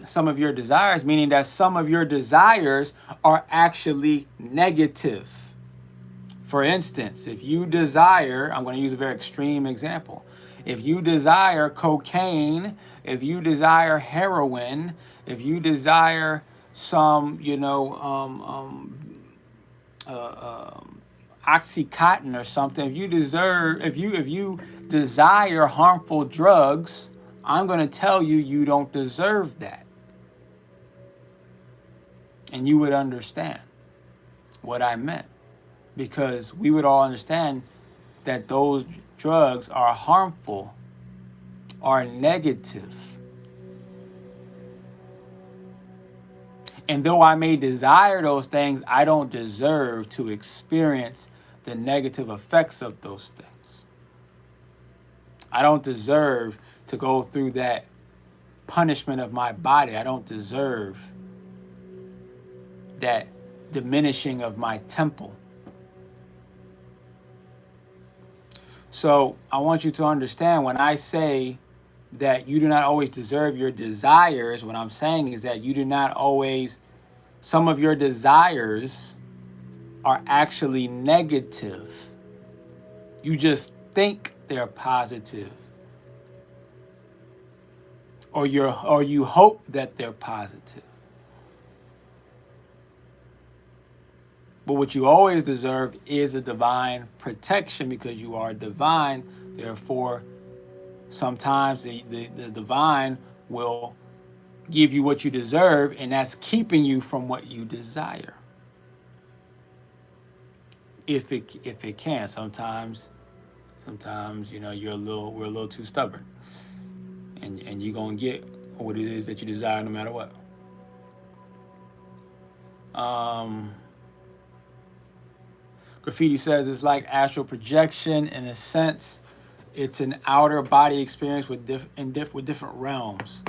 some of your desires, meaning that some of your desires are actually negative. For instance, if you desire, I'm going to use a very extreme example. If you desire cocaine, if you desire heroin, if you desire some, Oxycontin or something, if you desire harmful drugs, I'm going to tell you don't deserve that. And you would understand what I meant, because we would all understand that those drugs are harmful are negative. And though I may desire those things, I don't deserve to experience the negative effects of those things. I don't deserve to go through that punishment of my body. I don't deserve that diminishing of my temple. So I want you to understand, when I say that you do not always deserve your desires, what I'm saying is that you do not always, some of your desires are actually negative. You just think they're positive. Or you hope that they're positive. But what you always deserve is a divine protection, because you are divine. Therefore, sometimes the divine will give you what you deserve, and that's keeping you from what you desire. If it can. Sometimes we're a little too stubborn. And you're gonna get what it is that you desire no matter what. Graffiti says it's like astral projection in a sense. It's an outer body experience with different realms.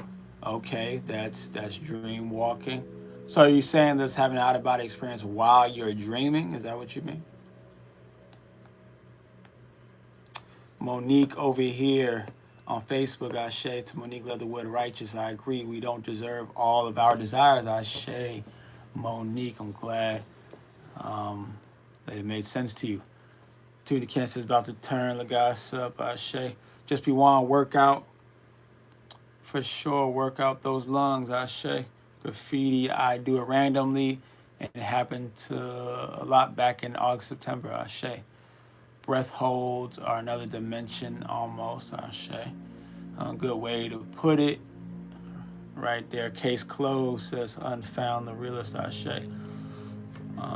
Okay, that's dream walking. So are you saying this having an outer body experience while you're dreaming? Is that what you mean? Monique over here on Facebook, Ashe, to Monique Leatherwood Righteous, I agree. We don't deserve all of our desires. Ashe, Monique, I'm glad that it made sense to you. To the Cancer is about to turn. Logas up, Ashe. Just be one workout. For sure, work out those lungs, Ashe. Graffiti, I do it randomly, and it happened to a lot back in August, September, Ashe. Breath holds are another dimension almost, Ashe. Good way to put it. Right there, case closed, says Unfound the Realist, Ashe.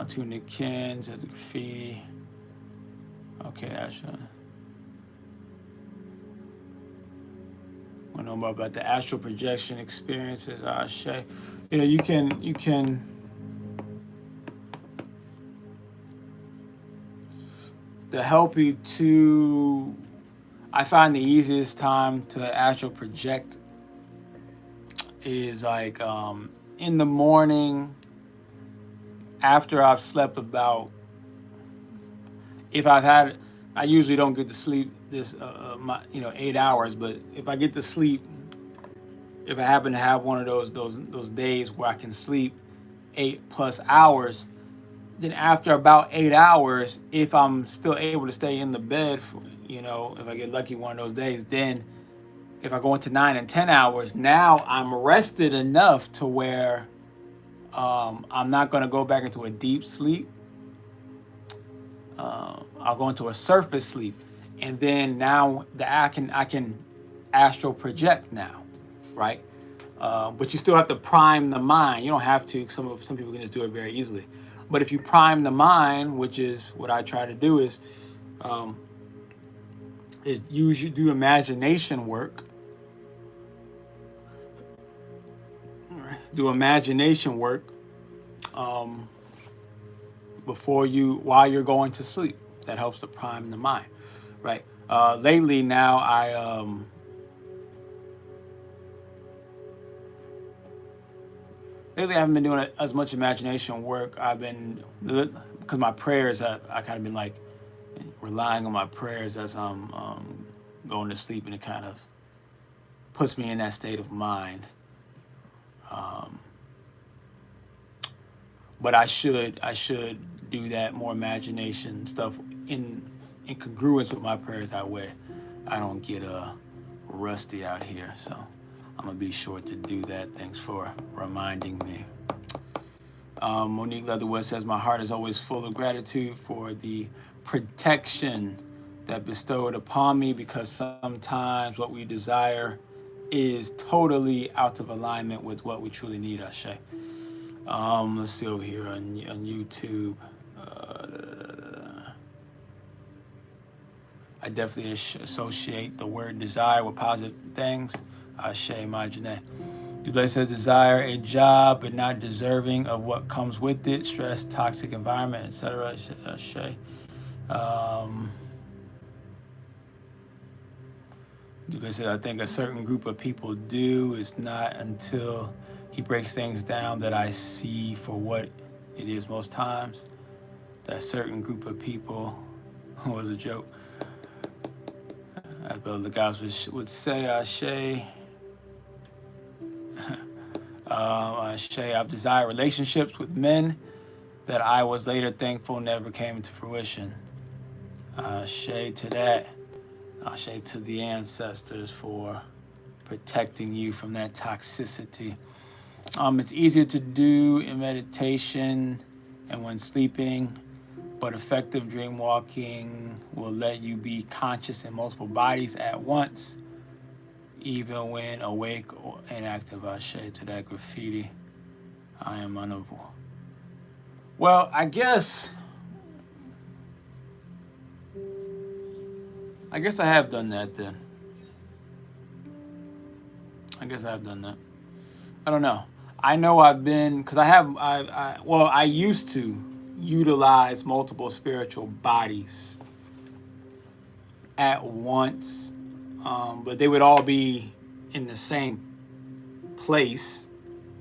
To Nick Ken, says Graffiti. Okay, Ashe. Want to know more about the astral projection experiences, Ashe. You can to help you to, I find the easiest time to astral project is like in the morning after I've slept about, I usually don't get to sleep this 8 hours, but if I get to sleep, if I happen to have one of those days where I can sleep 8+ hours, then after about 8 hours, if I'm still able to stay in the bed, if I get lucky one of those days, then if I go into 9 and 10 hours, now I'm rested enough to where I'm not going to go back into a deep sleep. I'll go into a surface sleep, and then now I can astral project now, right? But you still have to prime the mind. You don't have to. Some people can just do it very easily. But if you prime the mind, which is what I try to do, is do imagination work. Do imagination work while you're going to sleep. That helps to prime the mind, right? Lately now I haven't been doing as much imagination work. Because my prayers, I kind of been like relying on my prayers as I'm going to sleep, and it kind of puts me in that state of mind. But I should do that more imagination stuff in congruence with my prayers. That way I don't get rusty out here. So I'm gonna be sure to do that. Thanks for reminding me. Monique Leatherwood says, my heart is always full of gratitude for the protection that bestowed upon me, because sometimes what we desire is totally out of alignment with what we truly need, Ashe. Let's see over here on YouTube. I definitely associate the word desire with positive things. Ashe, Majane. Duüblé says desire a job but not deserving of what comes with it, stress, toxic environment, etc. Ashe. Duüblé says I think a certain group of people do. It's not until he breaks things down that I see for what it is most times. That certain group of people was a joke. As Brother Logas would say, Ashe. Ashe, I've desired relationships with men that I was later thankful never came into fruition. Ashe to that. Ashe to the ancestors for protecting you from that toxicity. It's easier to do in meditation and when sleeping, but effective dream walking will let you be conscious in multiple bodies at once, even when awake or inactive. Ashe to that graffiti. I am unable. Well, I guess I have done that then. I guess I have done that. I don't know. I know I've been, because I used to utilize multiple spiritual bodies at once, but they would all be in the same place,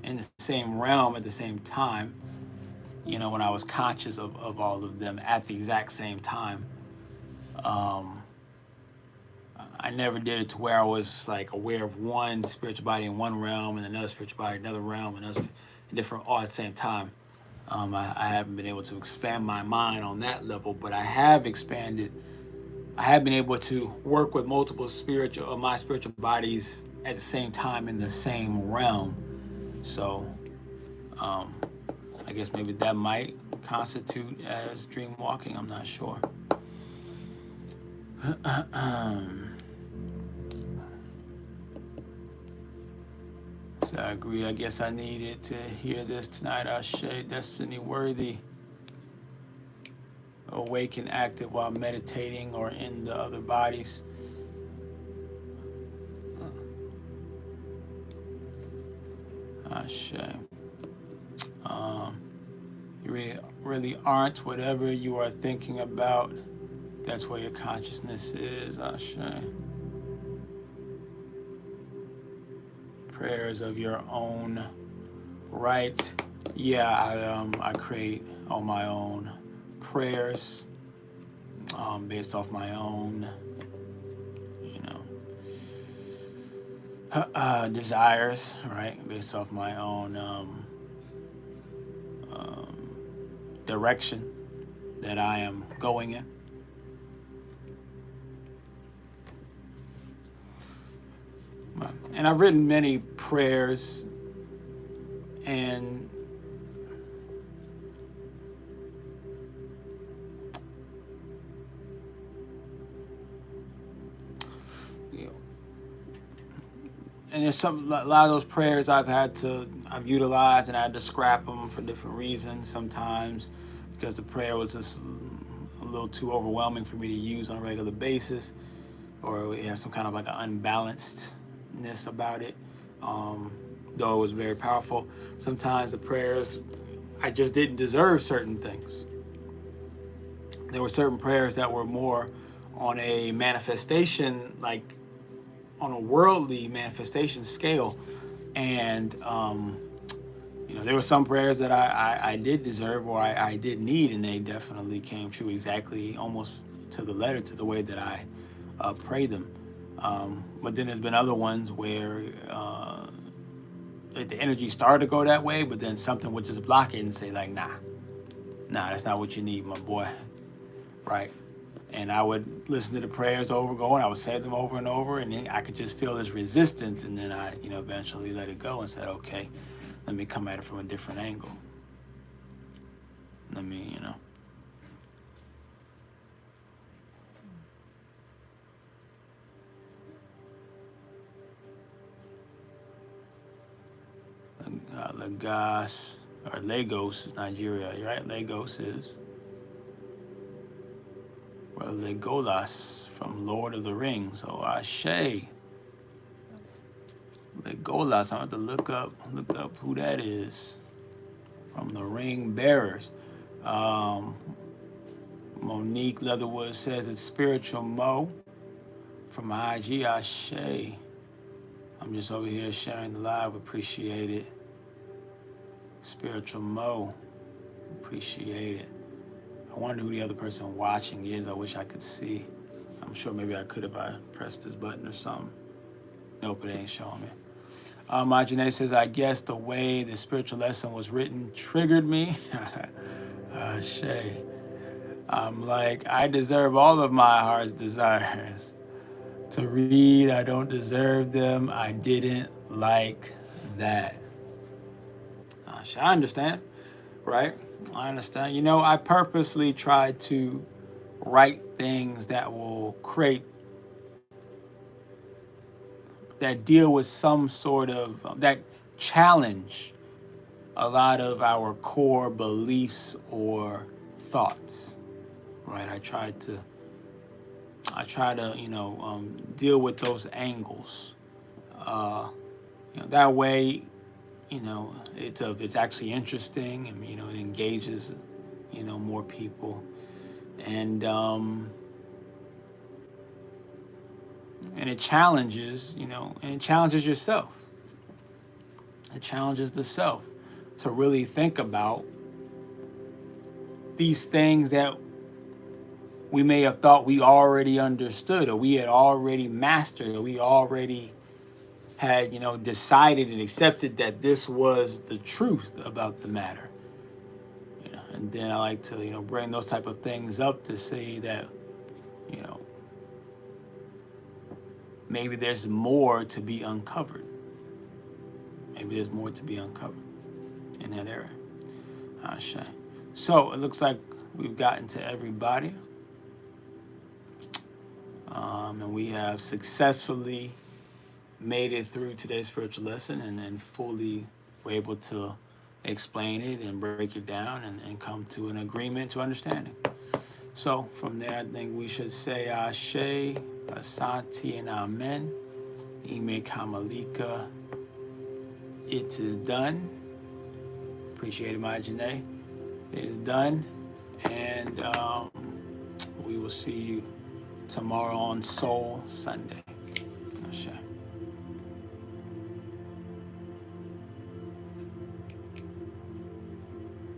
in the same realm at the same time, you know, when I was conscious of all of them at the exact same time. I never did it to where I was like aware of one spiritual body in one realm and another spiritual body in another realm and another different all at the same time. I haven't been able to expand my mind on that level, but I have expanded. I have been able to work with multiple my spiritual bodies at the same time in the same realm. So, I guess maybe that might constitute as dream walking. I'm not sure. So I agree. I guess I needed to hear this tonight. Ashe, destiny worthy. Awake and active while meditating or in the other bodies. Ashe. You really aren't. Whatever you are thinking about, that's where your consciousness is. Ashe. Prayers of your own right. Yeah, I create all my own prayers based off my own, you know, desires, right? Based off my own direction that I am going in. And I've written many prayers and there's a lot of those prayers I've utilized and I had to scrap them for different reasons sometimes because the prayer was just a little too overwhelming for me to use on a regular basis, or it has some kind of like an unbalancedness about it, though it was very powerful. Sometimes the prayers, I just didn't deserve certain things. There were certain prayers that were more on a manifestation, like on a worldly manifestation scale, and you know, there were some prayers that I did deserve or I did need, and they definitely came true exactly, almost to the letter, to the way that I prayed them. But then there's been other ones where the energy started to go that way, but then something would just block it and say like, nah, that's not what you need, my boy, right? And I would listen to the prayers over going. I would say them over and over, and then I could just feel this resistance. And then I, you know, eventually let it go and said, okay, let me come at it from a different angle. Let me, you know. Lagos is Nigeria, right? Lagos is. Brother Legolas from Lord of the Rings. Oh, Ashe. Legolas. I have to look up who that is. From the Ring Bearers. Monique Leatherwood says it's Spiritual Mo from IG. Ashe. I'm just over here sharing the live. Appreciate it. Spiritual Mo. Appreciate it. I wonder who the other person watching is. I wish I could see. I'm sure maybe I could if I pressed this button or something. Nope, it ain't showing me. Janae says, I guess the way the spiritual lesson was written triggered me. Shay. I'm like, I deserve all of my heart's desires. To read, I don't deserve them. I didn't like that. I understand, right? I understand. You know, I purposely try to write things that will create, that deal with some sort of, that challenge a lot of our core beliefs or thoughts, right? I try to, deal with those angles. That way, it's actually interesting, and it engages, more people, and it challenges, and it challenges yourself. It challenges the self to really think about these things that we may have thought we already understood, or we had already mastered, or we already had, decided and accepted that this was the truth about the matter. And then I like to, bring those type of things up to say that, maybe there's more to be uncovered. Maybe there's more to be uncovered in that area. So it looks like we've gotten to everybody. And we have successfully made it through today's spiritual lesson and fully were able to explain it and break it down and come to an agreement to understanding. So from there, I think we should say Ashe, Asante, and Amen. Ime Kamalika. It is done. Appreciate it, my Janae. It is done. And we will see you tomorrow on Soul Sunday. Ashe.